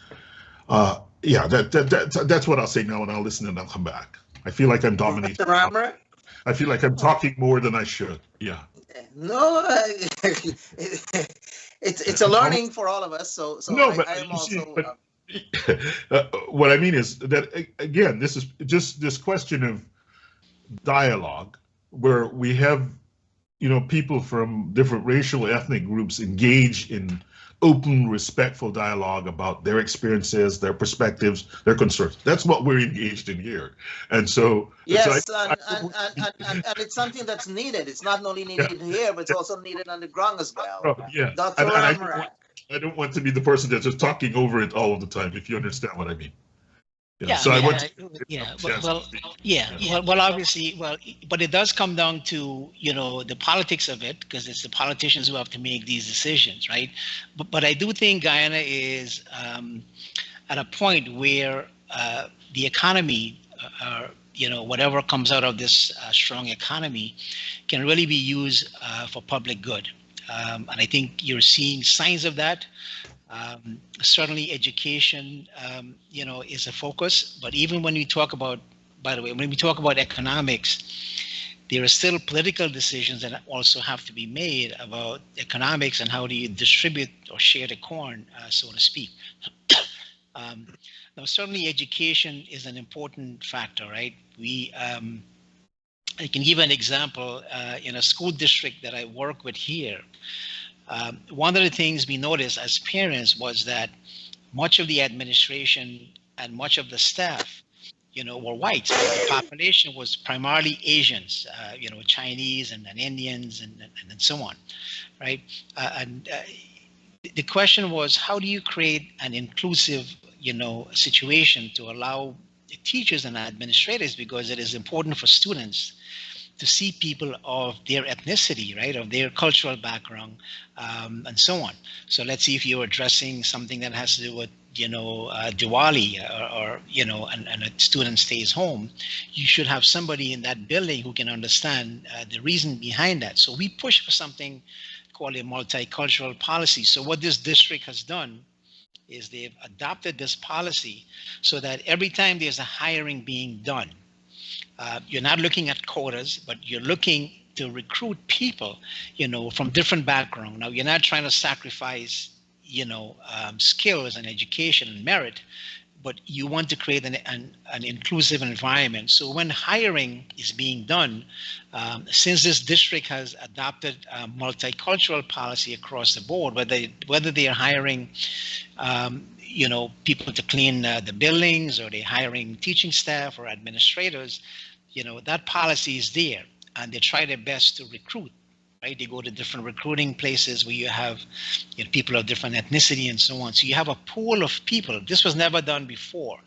[SPEAKER 5] Yeah, that's what I'll say now, and I'll listen and I'll come back. I feel like I'm dominating.
[SPEAKER 4] Mr. Ramharack?
[SPEAKER 5] I feel like I'm talking more than I should. Yeah.
[SPEAKER 4] No, it's a learning for all of us. So
[SPEAKER 5] no,
[SPEAKER 4] I am also.
[SPEAKER 5] What I mean is that, again, this is just this question of dialogue where we have, people from different racial, ethnic groups engaged in open, respectful dialogue about their experiences, their perspectives, their concerns. That's what we're engaged in here. And so
[SPEAKER 4] yes, and it's something that's needed. It's not only needed here, but it's also needed on the ground as well.
[SPEAKER 5] Oh, yeah.
[SPEAKER 4] Dr. Ramharack.
[SPEAKER 5] I don't want to be the person that's just talking over it all of the time, if you understand what I mean. So
[SPEAKER 6] obviously, but it does come down to, the politics of it, because it's the politicians who have to make these decisions, right? But I do think Guyana is at a point where the economy, whatever comes out of this strong economy, can really be used for public good. And I think you're seeing signs of that. Certainly education, is a focus. But even when we talk about, by the way, when we talk about economics, there are still political decisions that also have to be made about economics and how do you distribute or share the corn, so to speak. Now, certainly education is an important factor, right? I can give an example in a school district that I work with here. One of the things we noticed as parents was that much of the administration and much of the staff, were whites. The population was primarily Asians, Chinese and Indians and so on, right? The question was, how do you create an inclusive, situation to allow the teachers and administrators, because it is important for students to see people of their ethnicity, right, of their cultural background, and so on. So let's see if you're addressing something that has to do with, Diwali, or and a student stays home, you should have somebody in that building who can understand the reason behind that. So we push for something called a multicultural policy. So what this district has done is they've adopted this policy so that every time there's a hiring being done, you're not looking at quotas, but you're looking to recruit people, from different backgrounds. Now, you're not trying to sacrifice, skills and education and merit, but you want to create an inclusive environment. So when hiring is being done, since this district has adopted a multicultural policy across the board, whether they are hiring, people to clean the buildings, or they're hiring teaching staff or administrators, that policy is there, and they try their best to recruit. Right? They go to different recruiting places where you have people of different ethnicity and so on. So you have a pool of people. This was never done before.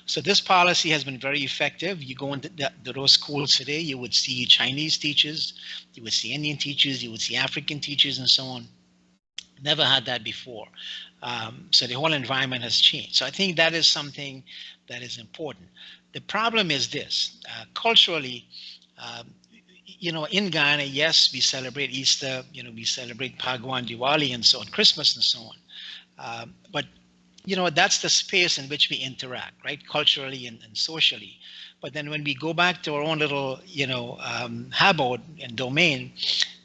[SPEAKER 6] So this policy has been very effective. You go into those schools today, you would see Chinese teachers, you would see Indian teachers, you would see African teachers and so on. Never had that before. So the whole environment has changed. So I think that is something that is important. The problem is this, culturally, in Guyana, yes, we celebrate Easter, we celebrate Pagwan, Diwali, and so on, Christmas and so on. But, that's the space in which we interact, right, culturally and socially. But then when we go back to our own little, habit and domain,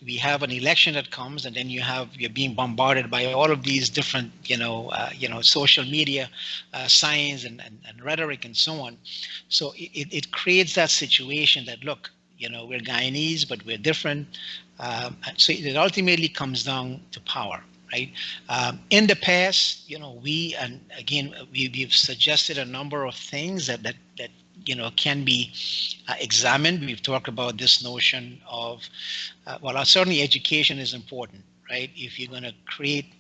[SPEAKER 6] we have an election that comes, and then you're being bombarded by all of these different, social media signs and rhetoric and so on. So it creates that situation that, look, we're Guyanese, but we're different. So it ultimately comes down to power, right? In the past, we, and again, we've suggested a number of things that can be examined. We've talked about this notion of, well, certainly education is important, right? If you're going to create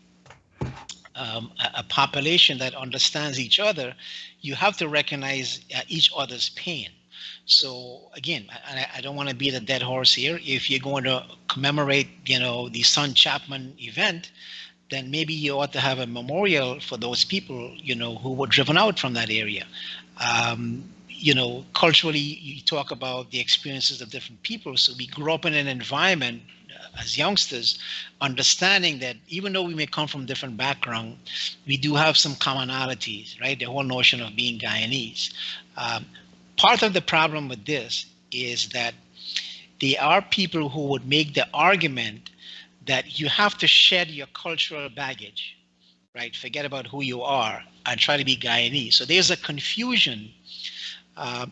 [SPEAKER 6] a population that understands each other, you have to recognize each other's pain. So again, I don't want to beat a dead horse here. If you're going to commemorate, the Son Chapman event, then maybe you ought to have a memorial for those people, who were driven out from that area. Culturally, you talk about the experiences of different people. So we grew up in an environment as youngsters, understanding that even though we may come from different backgrounds, we do have some commonalities, right? The whole notion of being Guyanese. Part of the problem with this is that there are people who would make the argument that you have to shed your cultural baggage, right? Forget about who you are and try to be Guyanese. So there's a confusion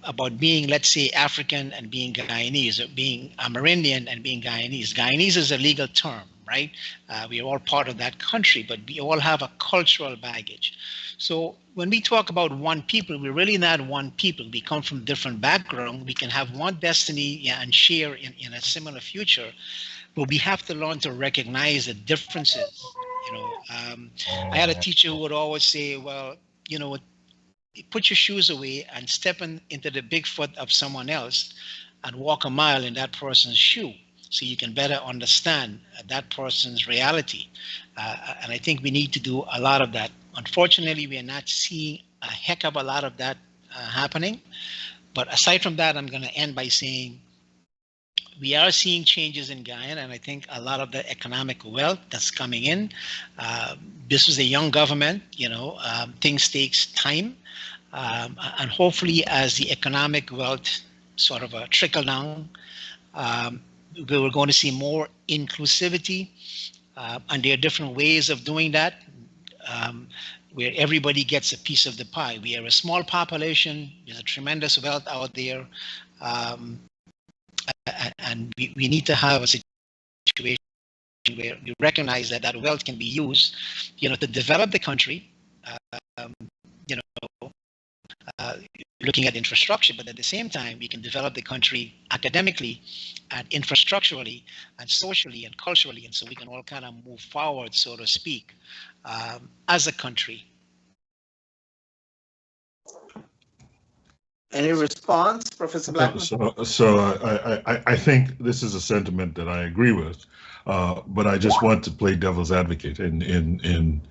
[SPEAKER 6] about being, let's say, African and being Guyanese, or being Amerindian and being Guyanese. Guyanese is a legal term, right? We are all part of that country, but we all have a cultural baggage. So when we talk about one people, we're really not one people. We come from different backgrounds. We can have one destiny and share in a similar future, but we have to learn to recognize the differences. I had a teacher who would always say, well, put your shoes away and step into the big foot of someone else and walk a mile in that person's shoe, so you can better understand that person's reality. And I think we need to do a lot of that. Unfortunately, we are not seeing a heck of a lot of that happening. But aside from that, I'm going to end by saying we are seeing changes in Guyana, and I think a lot of the economic wealth that's coming in. This was a young government, things takes time. And hopefully as the economic wealth sort of trickle down, we're going to see more inclusivity, and there are different ways of doing that, where everybody gets a piece of the pie. We are a small population, there's a tremendous wealth out there, and we need to have a situation where we recognize that that wealth can be used, to develop the country, looking at infrastructure, but at the same time, we can develop the country academically and infrastructurally and socially and culturally. And so we can all kind of move forward, so to speak, as a country.
[SPEAKER 4] Any response, Professor Blackman?
[SPEAKER 5] So I think this is a sentiment that I agree with, but I just want to play devil's advocate in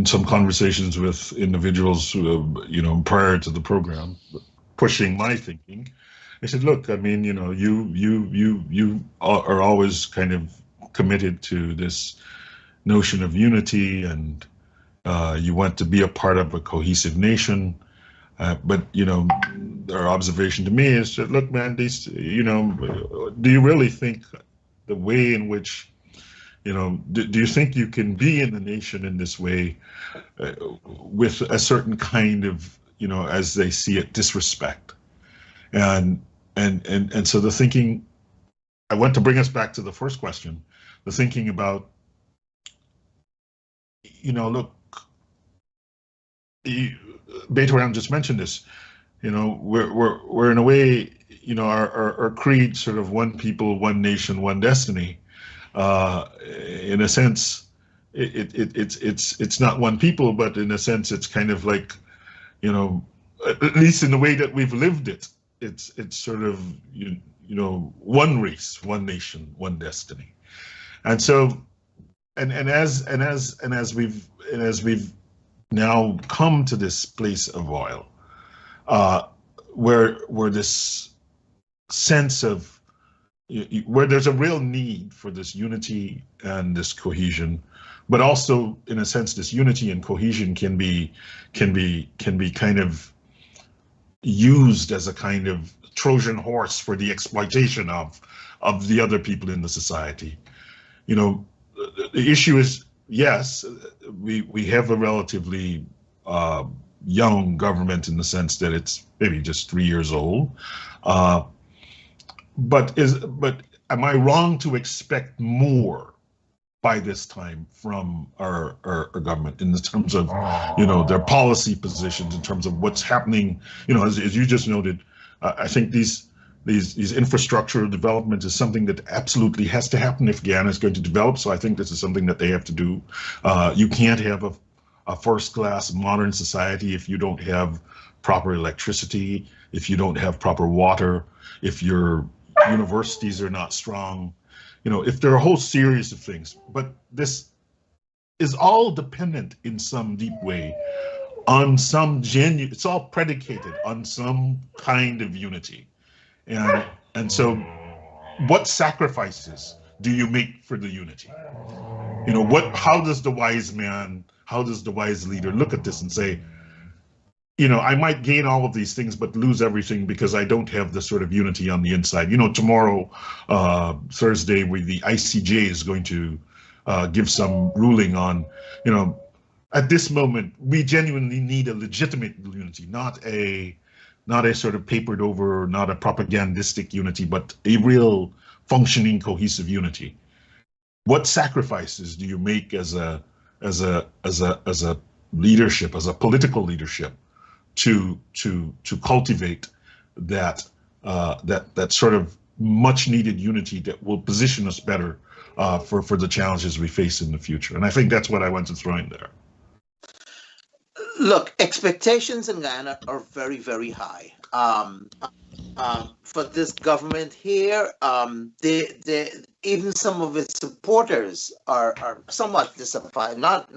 [SPEAKER 5] some conversations with individuals, prior to the program, pushing my thinking. I said, look, I mean, you are always kind of committed to this notion of unity, and you want to be a part of a cohesive nation. But, their observation to me is that, look, man, these, do you really think the way in which, do you think you can be in the nation in this way with a certain kind of, as they see it, disrespect? And so the thinking, I want to bring us back to the first question, the thinking about, look, Baytoram just mentioned this, we're in a way, our creed, sort of one people, one nation, one destiny. In a sense, it's not one people, but in a sense, it's kind of like, at least in the way that we've lived it, it's sort of one race, one nation, one destiny, and so, and as we've now come to this place of oil, where this sense of where there's a real need for this unity and this cohesion, but also in a sense this unity and cohesion can be kind of used as a kind of Trojan horse for the exploitation of the other people in the society. The issue is, yes, we have a relatively young government in the sense that it's maybe just 3 years old. But am I wrong to expect more by this time from our government in terms of, their policy positions, in terms of what's happening, as you just noted? I think these infrastructure development is something that absolutely has to happen if Guyana is going to develop. So I think this is something that they have to do. You can't have a first-class modern society if you don't have proper electricity, if you don't have proper water, if your universities are not strong, if there are a whole series of things. But this is all dependent in some deep way on some it's all predicated on some kind of unity. And so what sacrifices do you make for the unity? How does the wise man, how does the wise leader look at this and say, I might gain all of these things, but lose everything because I don't have the sort of unity on the inside. Tomorrow, Thursday, the ICJ is going to give some ruling on, at this moment, we genuinely need a legitimate unity, not a sort of papered over, not a propagandistic unity, but a real functioning, cohesive unity. What sacrifices do you make as a leadership, as a political leadership, to cultivate that sort of much needed unity that will position us better for the challenges we face in the future? And I think that's what I want to throw in there.
[SPEAKER 4] Look, expectations in Guyana are very, very high. For this government here, even some of its supporters are somewhat dissatisfied. Not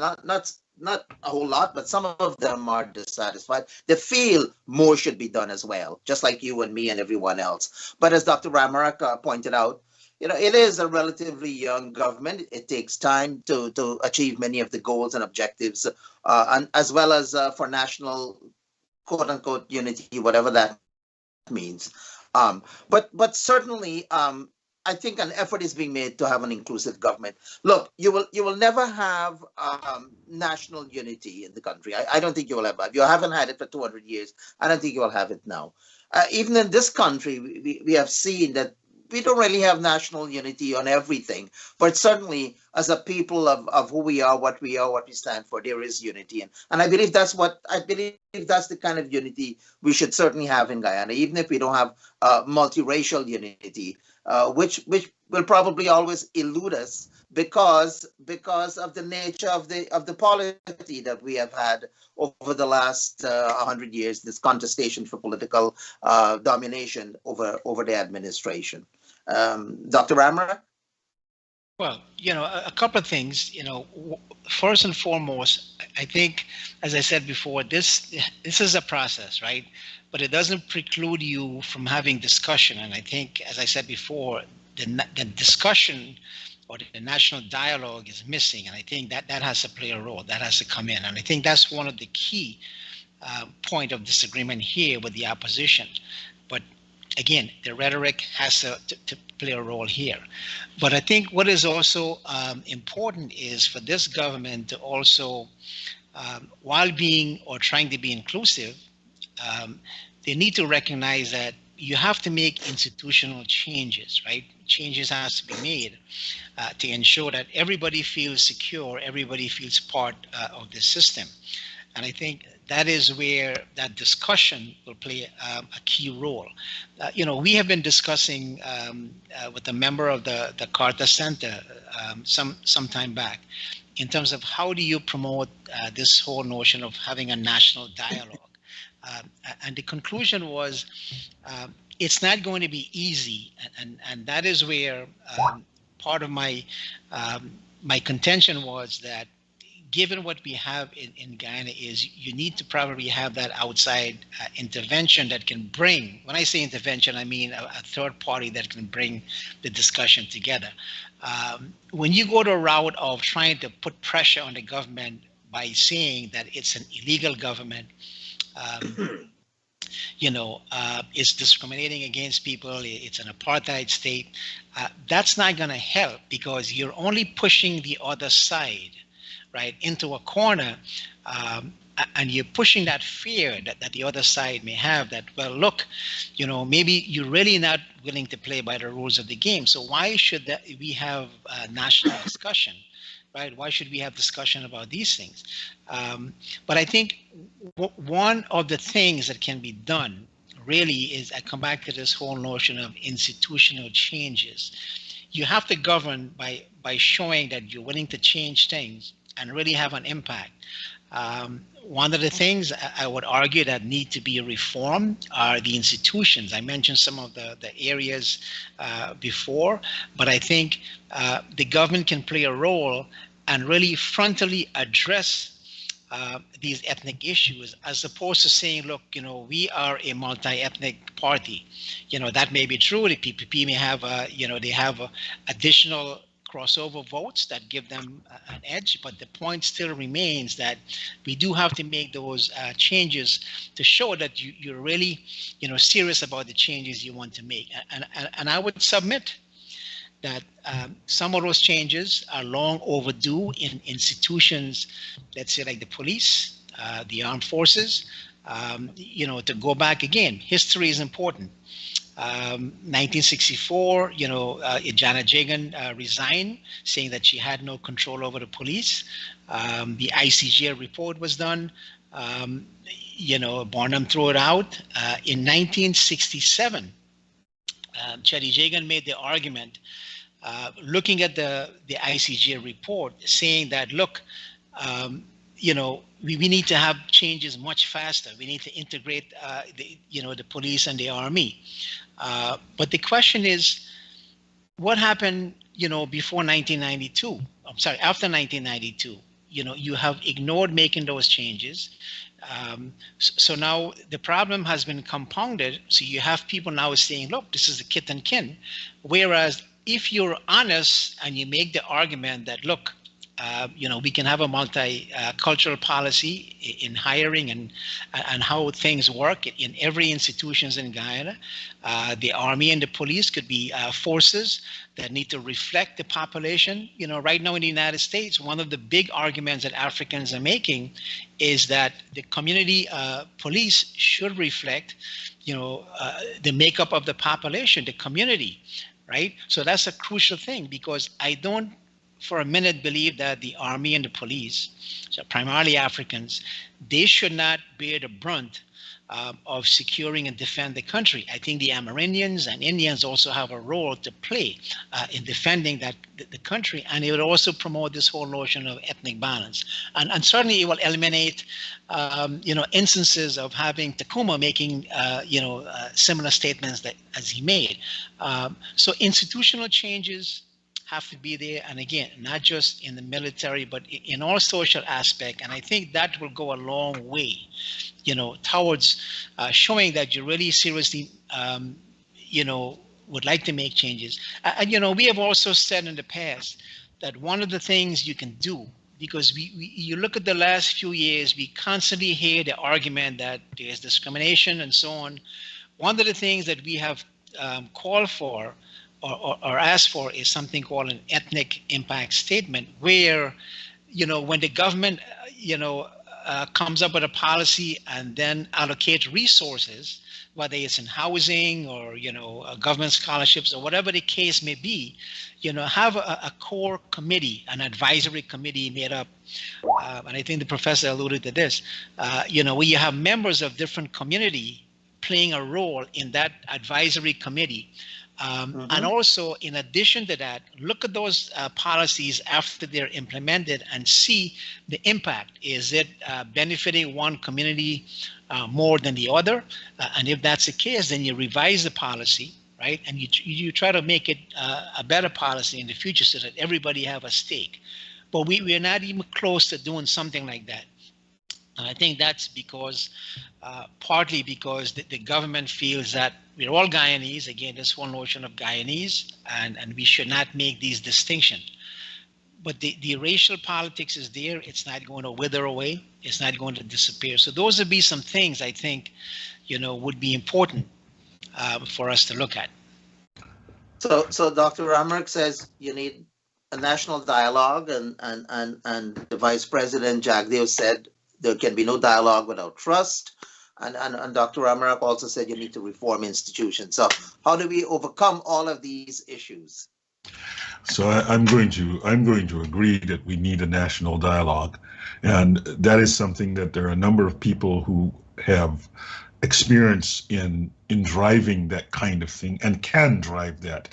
[SPEAKER 4] a whole lot, but some of them are dissatisfied. They feel more should be done as well, just like you and me and everyone else. But as Dr. Ramharack pointed out, it is a relatively young government. It takes time to achieve many of the goals and objectives, and as well as for national quote unquote unity, whatever that means. But certainly, I think an effort is being made to have an inclusive government. Look, you will never have national unity in the country. I don't think you will ever have. You haven't had it for 200 years. I don't think you will have it now. Even in this country, we have seen that we don't really have national unity on everything, but certainly as a people of who we are, what we stand for, there is unity. And I believe that's the kind of unity we should certainly have in Guyana, even if we don't have multiracial unity, which will probably always elude us because of the nature of the polity that we have had over the last 100 years, this contestation for political domination over the administration. Dr. Ramharack?
[SPEAKER 6] Well, a couple of things. First and foremost, I think, as I said before, this is a process, right? But it doesn't preclude you from having discussion. And I think, as I said before, the discussion or the national dialogue is missing. And I think that has to play a role. That has to come in. And I think that's one of the key point of disagreement here with the opposition. But again, the rhetoric has to play a role here. But I think what is also important is for this government to also, while being or trying to be inclusive, they need to recognize that you have to make institutional changes, right? Changes has to be made to ensure that everybody feels secure, everybody feels part of the system. And I think that is where that discussion will play a key role. We have been discussing with a member of the Carter Center some time back in terms of how do you promote this whole notion of having a national dialogue. And the conclusion was it's not going to be easy. And that is where part of my contention was that given what we have in Guyana is you need to probably have that outside intervention that can bring, when I say intervention, I mean a third party that can bring the discussion together. When you go to a route of trying to put pressure on the government by saying that it's an illegal government, it's discriminating against people, it's an apartheid state, that's not going to help because you're only pushing the other side, right, into a corner and you're pushing that fear that the other side may have that, well, look, maybe you're really not willing to play by the rules of the game. So why should we have a national discussion, right? Why should we have discussion about these things? But I think one of the things that can be done really is, I come back to this whole notion of institutional changes. You have to govern by showing that you're willing to change things and really have an impact. One of the things I would argue that need to be reformed are the institutions. I mentioned some of the areas before, but I think the government can play a role and really frontally address these ethnic issues, as opposed to saying, look, we are a multi-ethnic party. That may be true. The PPP may have, they have additional crossover votes that give them an edge, but the point still remains that we do have to make those changes to show that you're really, serious about the changes you want to make. And I would submit that some of those changes are long overdue in institutions, let's say like the police, the armed forces. To go back again, history is important. 1964, Janet Jagan resigned, saying that she had no control over the police. The ICJ report was done. Barnum threw it out. In 1967, Chetty Jagan made the argument, looking at the ICJ report, saying that, look, we need to have changes much faster. We need to integrate, the police and the army. But the question is, what happened, before 1992? I'm sorry, after 1992? You have ignored making those changes. So now the problem has been compounded. So you have people now saying, look, this is a kith and kin. Whereas if you're honest and you make the argument that, look, we can have a multi-cultural policy in hiring and how things work in every institutions in Guyana. The army and the police could be forces that need to reflect the population. Right now in the United States, one of the big arguments that Africans are making is that the community police should reflect, the makeup of the population, the community, right? So that's a crucial thing, because I don't for a minute believe that the army and the police, so primarily Africans, they should not bear the brunt of securing and defend the country. I think the Amerindians and Indians also have a role to play in defending the country, and it would also promote this whole notion of ethnic balance. And certainly it will eliminate, instances of having Takuma making, similar statements as he made. So institutional changes have to be there, and again, not just in the military, but in all social aspect. And I think that will go a long way, towards showing that you really seriously, would like to make changes. And we have also said in the past that one of the things you can do, because you look at the last few years, we constantly hear the argument that there's discrimination and so on. One of the things that we have called for or asked for is something called an ethnic impact statement, where, when the government, comes up with a policy and then allocate resources, whether it's in housing or, government scholarships or whatever the case may be, have a core committee, an advisory committee made up, and I think the professor alluded to this, where you have members of different community playing a role in that advisory committee. And also, in addition to that, look at those policies after they're implemented and see the impact. Is it benefiting one community more than the other? And if that's the case, then you revise the policy, right? And you try to make it a better policy in the future so that everybody have a stake. But we are not even close to doing something like that. And I think that's because, partly because the government feels that we're all Guyanese, again, this whole notion of Guyanese, and we should not make these distinctions. But the racial politics is there. It's not going to wither away. It's not going to disappear. So those would be some things I think, would be important for us to look at.
[SPEAKER 4] So Dr. Ramharack says you need a national dialogue, and the Vice President Jagdeo said there can be no dialogue without trust. And Dr. Ramharack also said you need to reform institutions. So how do we overcome all of these issues?
[SPEAKER 5] So I'm going to agree that we need a national dialogue, and that is something that there are a number of people who have experience in driving that kind of thing and can drive that.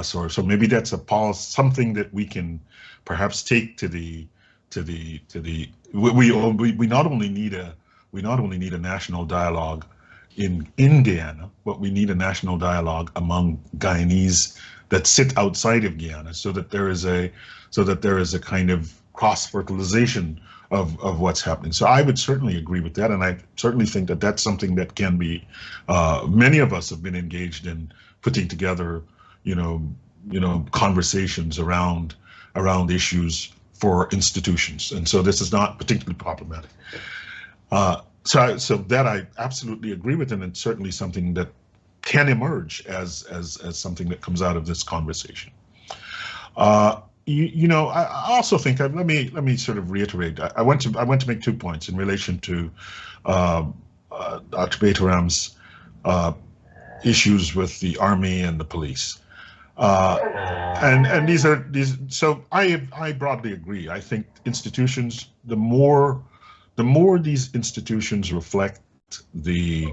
[SPEAKER 5] So maybe that's a policy, something that we can perhaps take to the we not only need a national dialogue in Guyana, but we need a national dialogue among Guyanese that sit outside of Guyana, so that there is a kind of cross-fertilization of what's happening. So I would certainly agree with that, and I certainly think that that's something that can be. Many of us have been engaged in putting together, conversations around issues for institutions, and so this is not particularly problematic. So that I absolutely agree with, and it's certainly something that can emerge as something that comes out of this conversation. I also think, let me sort of reiterate. I want to make 2 points in relation to Dr. Baytoram's issues with the army and the police. And these. So I broadly agree. I think institutions, the more these institutions reflect the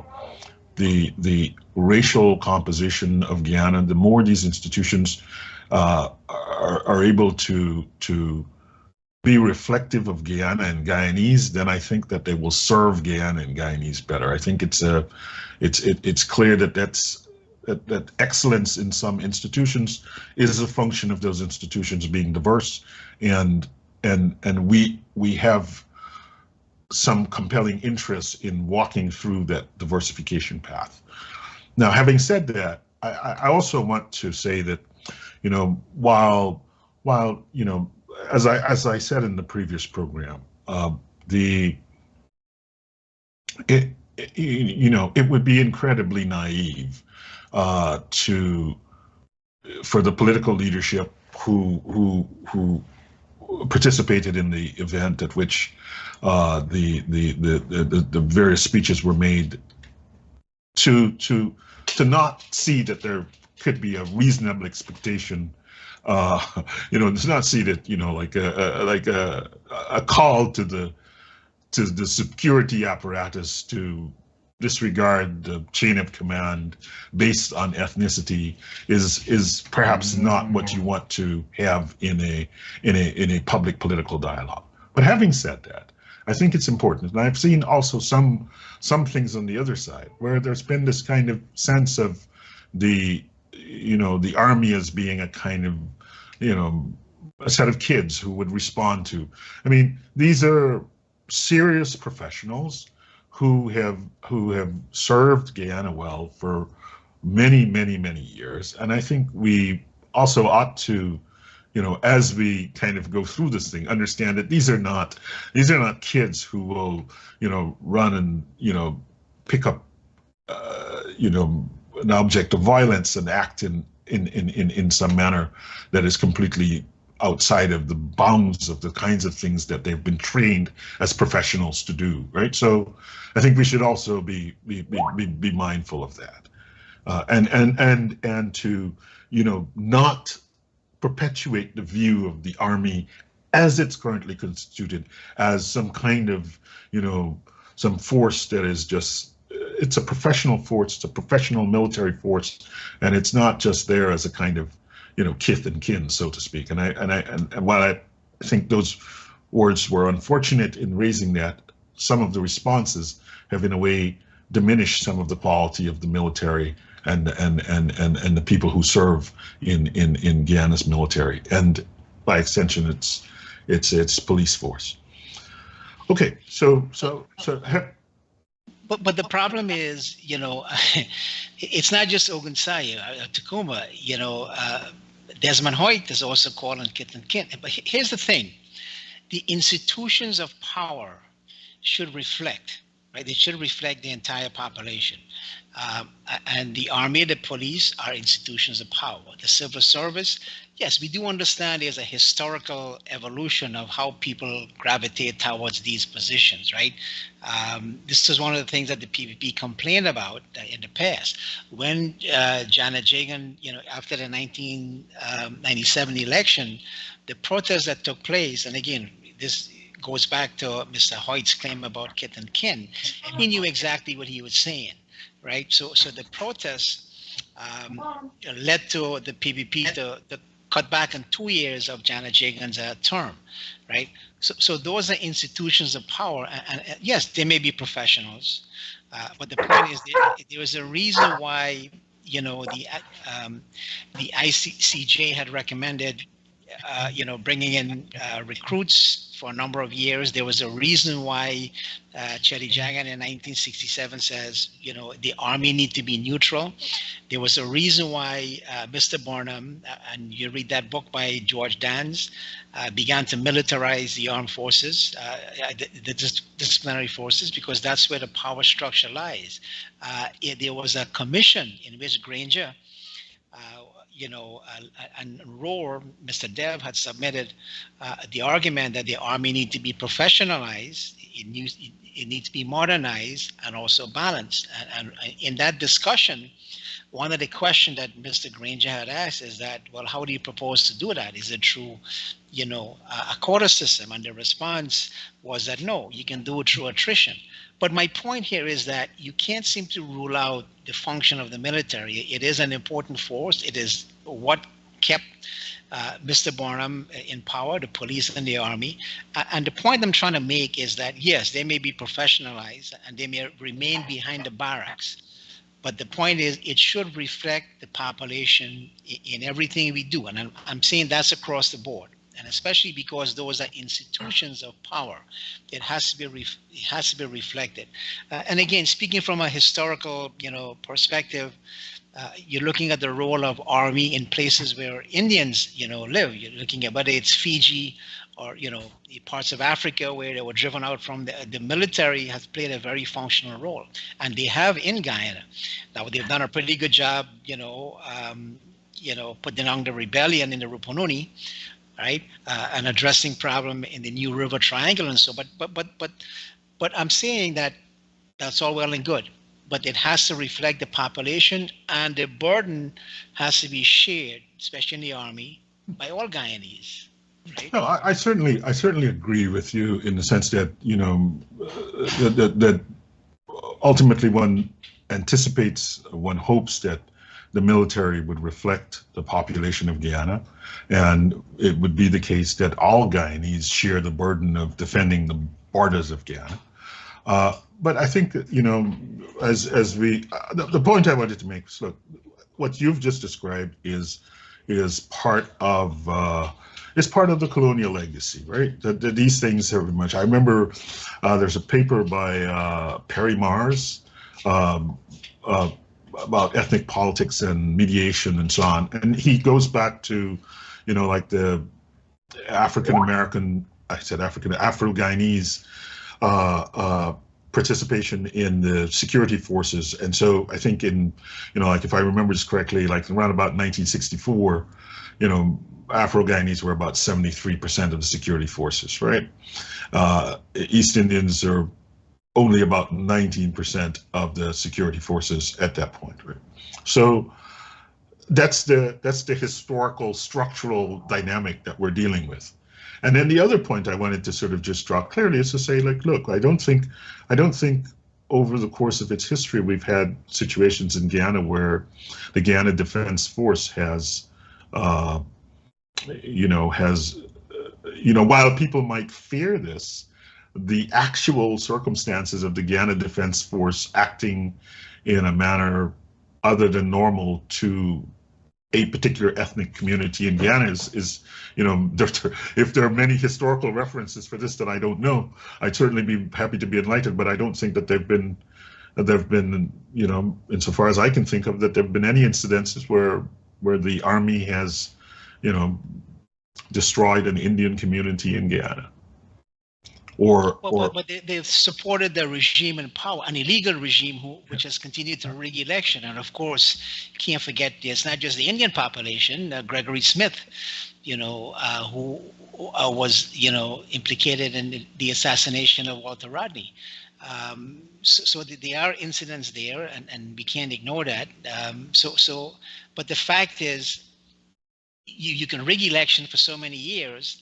[SPEAKER 5] racial composition of Guyana, the more these institutions are able to be reflective of Guyana and Guyanese, then I think that they will serve Guyana and Guyanese better. I think it's clear that excellence in some institutions is a function of those institutions being diverse, and we have some compelling interest in walking through that diversification path. Now, having said that, I also want to say that, while as I said in the previous program, it would be incredibly naive for the political leadership who participated in the event at which the various speeches were made to not see that there could be a reasonable expectation, to not see that, like a call to the security apparatus to disregard the chain of command based on ethnicity is perhaps not what you want to have in a public political dialogue. But having said that, I think it's important, and I've seen also some things on the other side where there's been this kind of sense of the army as being a kind of, a set of kids who would respond to. I mean, these are serious professionals who have served Guyana well for many, many, many years, and I think we also ought to, as we kind of go through this thing, understand that these are not kids who will, run and, pick up, an object of violence and act in some manner that is completely outside of the bounds of the kinds of things that they've been trained as professionals to do, right? So I think we should also be mindful of that, and to not perpetuate the view of the army as it's currently constituted as some kind of some force that is just, it's a professional force, it's a professional military force, and it's not just there as a kind of kith and kin, so to speak. And while I think those words were unfortunate in raising that, some of the responses have in a way diminished some of the quality of the military and the people who serve in Guyana's military, and by extension its police force. Okay, so
[SPEAKER 6] But the problem is, it's not just Ogunsaya, Tacoma, Desmond Hoyt is also calling kith and kin. But here's the thing, the institutions of power should reflect right? It should reflect the entire population. And the army, the police are institutions of power. The civil service, yes, we do understand there's a historical evolution of how people gravitate towards these positions, right? This is one of the things that the PPP complained about in the past. When Janet Jagan, after the 1997 election, the protests that took place, and again, this goes back to Mr. Hoyt's claim about kit and kin. He knew exactly what he was saying, right? So the protests led to the PPP to cut back on 2 years of Janet Jagan's term, right? So those are institutions of power, and yes, they may be professionals, but the point is there was a reason why the ICJ had recommended bringing in recruits for a number of years. There was a reason why Chetty Jagan in 1967 says, the army need to be neutral. There was a reason why Mr. Barnum, and you read that book by George Dans, began to militarize the armed forces, the disciplinary forces, because that's where the power structure lies. There was a commission in which Granger and Rohr, Mr. Dev had submitted the argument that the army need to be professionalized, it needs to be modernized and also balanced. And in that discussion, one of the questions that Mr. Granger had asked is that, well, how do you propose to do that? Is it through, a quota system? And the response was that no, you can do it through attrition. But my point here is that you can't seem to rule out the function of the military. It is an important force. It is what kept Mr. Barnum in power, the police and the army. And the point I'm trying to make is that, yes, they may be professionalized and they may remain behind the barracks. But the point is, it should reflect the population in everything we do. And I'm saying that's across the board. And especially because those are institutions of power, it has to be reflected. And again, speaking from a historical, perspective, you're looking at the role of army in places where Indians, live. You're looking at whether it's Fiji or parts of Africa where they were driven out from. The military has played a very functional role, and they have in Guyana. Now they've done a pretty good job, putting down the rebellion in the Rupununi, right, and addressing problem in the New River Triangle and so. But I'm saying that that's all well and good, but it has to reflect the population, and the burden has to be shared, especially in the army, by all Guyanese. Right?
[SPEAKER 5] No, I certainly agree with you in the sense that that ultimately one anticipates, one hopes that the military would reflect the population of Guyana, and it would be the case that all Guyanese share the burden of defending the borders of Guyana. But I think that, as we, the point I wanted to make was, look, what you've just described is part of the colonial legacy, right? These things are very much. I remember there's a paper by Perry Mars about ethnic politics and mediation and so on, and he goes back to, like the Afro-Guyanese participation in the security forces. And so I think like if I remember this correctly, like around about 1964, Afro-Guyanese were about 73% of the security forces, right? East Indians are only about 19% of the security forces at that point, right? So that's the historical structural dynamic that we're dealing with. And then the other point I wanted to sort of just draw clearly is to say, like, look, I don't think over the course of its history we've had situations in Guyana where the Guyana Defense Force has while people might fear this, the actual circumstances of the Guyana Defense Force acting in a manner other than normal to a particular ethnic community in Guyana is if there are many historical references for this that I don't know, I'd certainly be happy to be enlightened, but I don't think that there've been, insofar as I can think of, that there've been any incidences where the army has, destroyed an Indian community in Guyana.
[SPEAKER 6] But they've supported the regime in power, an illegal regime which has continued to rig election. And of course, can't forget, it's not just the Indian population. Gregory Smith, who was, implicated in the assassination of Walter Rodney. So there are incidents there, and we can't ignore that. But the fact is, you can rig election for so many years,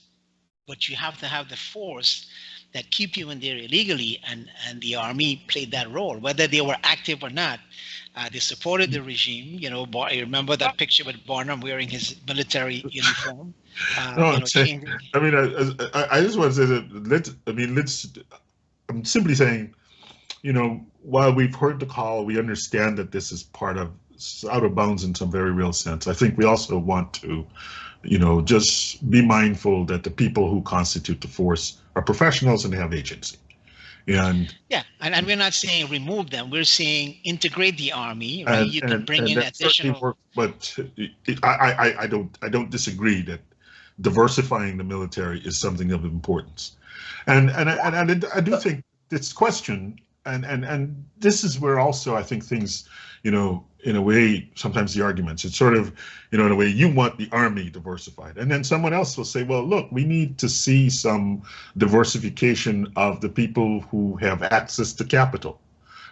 [SPEAKER 6] but you have to have the force that keep you in there illegally, and the army played that role, whether they were active or not. They supported the regime. I remember that picture with Barnum wearing his military uniform.
[SPEAKER 5] I just want to say that I'm simply saying, while we've heard the call, we understand that this is out of bounds in some very real sense. I think we also want to, just be mindful that the people who constitute the force are professionals and have agency. And
[SPEAKER 6] we're not saying remove them. We're saying integrate the army. Right? You can bring in additional.
[SPEAKER 5] But I don't disagree that diversifying the military is something of importance. And I do think this question, and this is where also I think things, in a way, sometimes the arguments, it's sort of, in a way, you want the army diversified. And then someone else will say, well, look, we need to see some diversification of the people who have access to capital.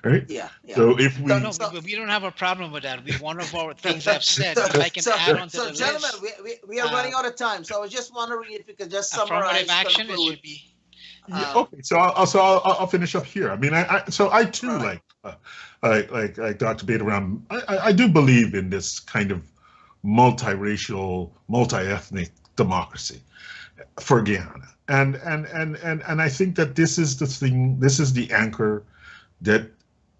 [SPEAKER 5] Right?
[SPEAKER 4] Yeah.
[SPEAKER 5] So if we
[SPEAKER 6] we don't have a problem with that. One of our things I've said, if I can add on to the
[SPEAKER 4] gentlemen,
[SPEAKER 6] list.
[SPEAKER 4] we are running out of time. So I was just wondering if you could just summarize.
[SPEAKER 6] Affirmative action, it should be.
[SPEAKER 5] Okay, so I'll finish up here. I mean, I too like Dr. Baytoram. I do believe in this kind of multiracial, multi-ethnic democracy for Guyana, and I think that this is the thing. This is the anchor that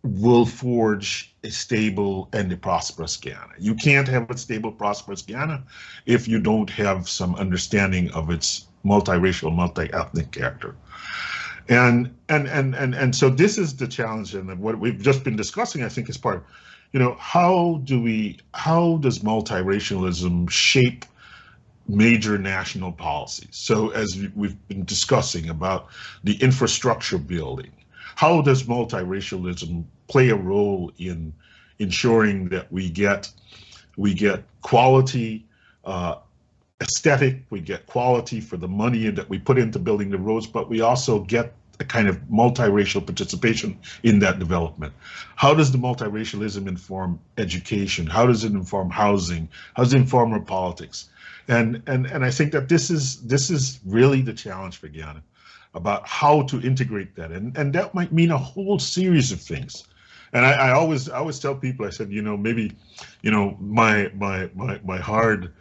[SPEAKER 5] will forge a stable and a prosperous Guyana. You can't have a stable, prosperous Guyana if you don't have some understanding of its multiracial, multi-ethnic character. And so this is the challenge, and what we've just been discussing, I think, is part, how does multiracialism shape major national policies? So as we've been discussing about the infrastructure building, how does multiracialism play a role in ensuring that we get quality aesthetic, we get quality for the money that we put into building the roads, but we also get a kind of multiracial participation in that development? How does the multiracialism inform education? How does it inform housing? How does it inform our politics? And I think that this is really the challenge for Guyana, about how to integrate that, and that might mean a whole series of things. And I always tell people, I said, maybe, my hard,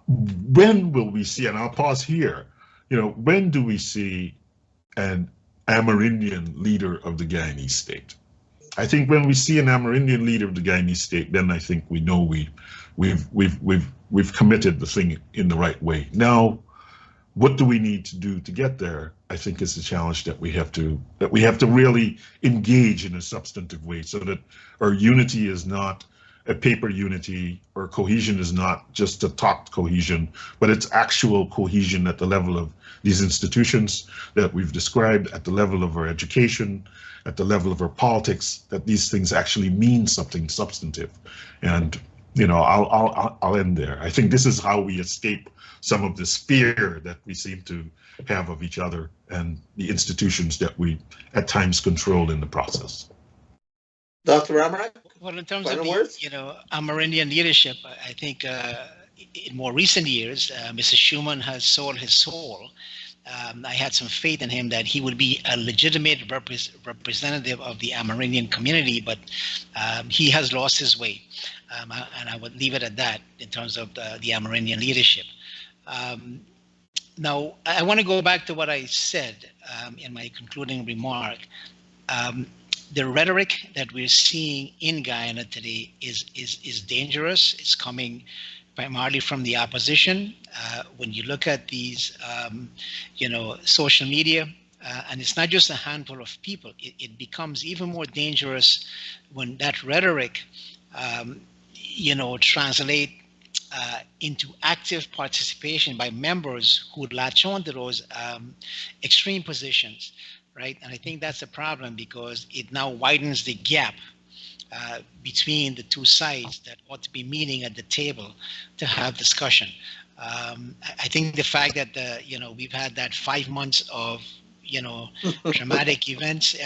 [SPEAKER 5] when will we see, and I'll pause here, when do we see an Amerindian leader of the Guyanese state? I think when we see an Amerindian leader of the Guyanese state, then I think we know we've committed the thing in the right way. Now, what do we need to do to get there? I think is the challenge that we have to really engage in a substantive way, so that our unity is not a paper unity, or cohesion is not just a talk cohesion, but it's actual cohesion at the level of these institutions that we've described, at the level of our education, at the level of our politics, that these things actually mean something substantive. And I'll end there. I think this is how we escape some of this fear that we seem to have of each other and the institutions that we at times control in the process.
[SPEAKER 4] Dr. Ramharack?
[SPEAKER 6] Well, in terms of Amerindian leadership, I think in more recent years, Mr. Schuman has sold his soul. I had some faith in him that he would be a legitimate representative of the Amerindian community, but he has lost his way. And I would leave it at that in terms of the Amerindian leadership. Now, I want to go back to what I said in my concluding remark. The rhetoric that we're seeing in Guyana today is dangerous. It's coming primarily from the opposition. When you look at these, social media, and it's not just a handful of people, it becomes even more dangerous when that rhetoric, translate into active participation by members who latch on to those extreme positions, right? And I think that's a problem because it now widens the gap between the two sides that ought to be meeting at the table to have discussion. I think the fact that we've had that 5 months of dramatic events,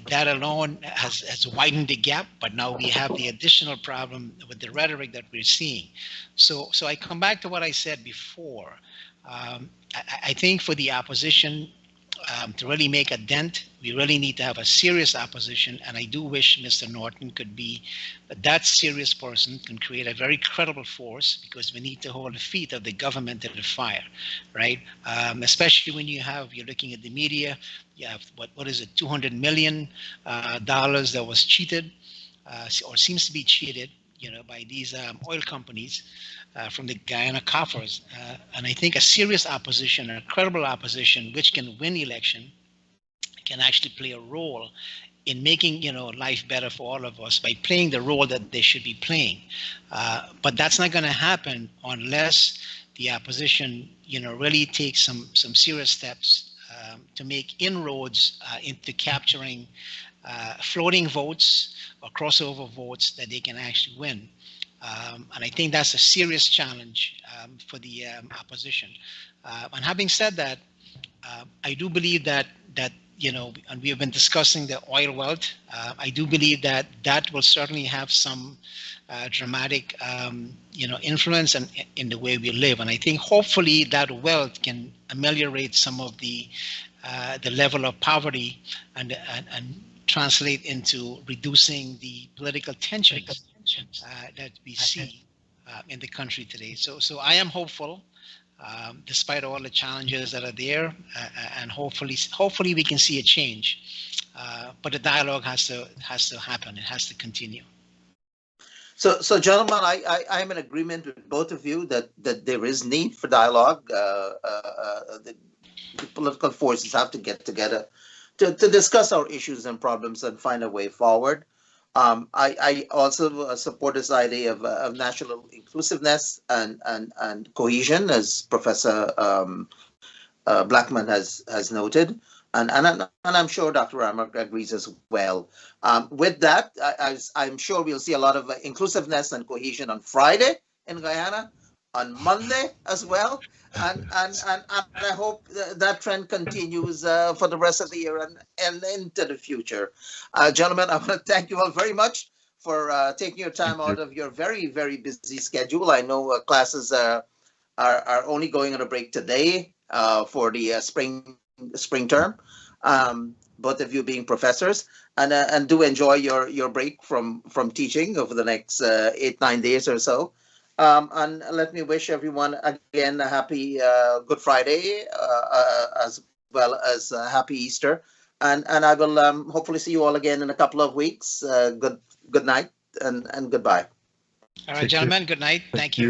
[SPEAKER 6] that alone has widened the gap, but now we have the additional problem with the rhetoric that we're seeing. So I come back to what I said before. I think for the opposition to really make a dent, we really need to have a serious opposition, and I do wish Mr. Norton could be that serious person, can create a very credible force, because we need to hold the feet of the government to the fire, right? Especially when you're looking at the media, you have what is it, $200 million that was cheated or seems to be cheated, by these oil companies from the Guyana coffers. And I think a serious opposition, a credible opposition, which can win election, can actually play a role in making life better for all of us by playing the role that they should be playing. But that's not going to happen unless the opposition really takes some serious steps to make inroads into capturing floating votes or crossover votes that they can actually win. And I think that's a serious challenge for the opposition. And having said that, I do believe that and we have been discussing the oil wealth. I do believe that will certainly have some dramatic, influence in the way we live. And I think hopefully that wealth can ameliorate some of the level of poverty and translate into reducing the political tensions that we see in the country today. So I am hopeful, despite all the challenges that are there, and hopefully we can see a change. But the dialogue has to happen. It has to continue.
[SPEAKER 4] So gentlemen, I'm in agreement with both of you that there is need for dialogue. The political forces have to get together to discuss our issues and problems and find a way forward. I also support this idea of national inclusiveness and cohesion, as Professor Blackman has noted, and I'm sure Dr. Ramharack agrees as well. With that, I'm sure we'll see a lot of inclusiveness and cohesion on Friday in Guyana, on Monday as well. And I hope that trend continues for the rest of the year and into the future. Gentlemen, I want to thank you all very much for taking your time out of your very, very busy schedule. I know classes are only going on a break today for the spring term. Both of you being professors, and do enjoy your break from teaching over the next 8-9 days or so. And let me wish everyone again a happy Good Friday, as well as happy Easter. And I will hopefully see you all again in a couple of weeks. Good night and goodbye.
[SPEAKER 6] All right, gentlemen, good night. Thank you.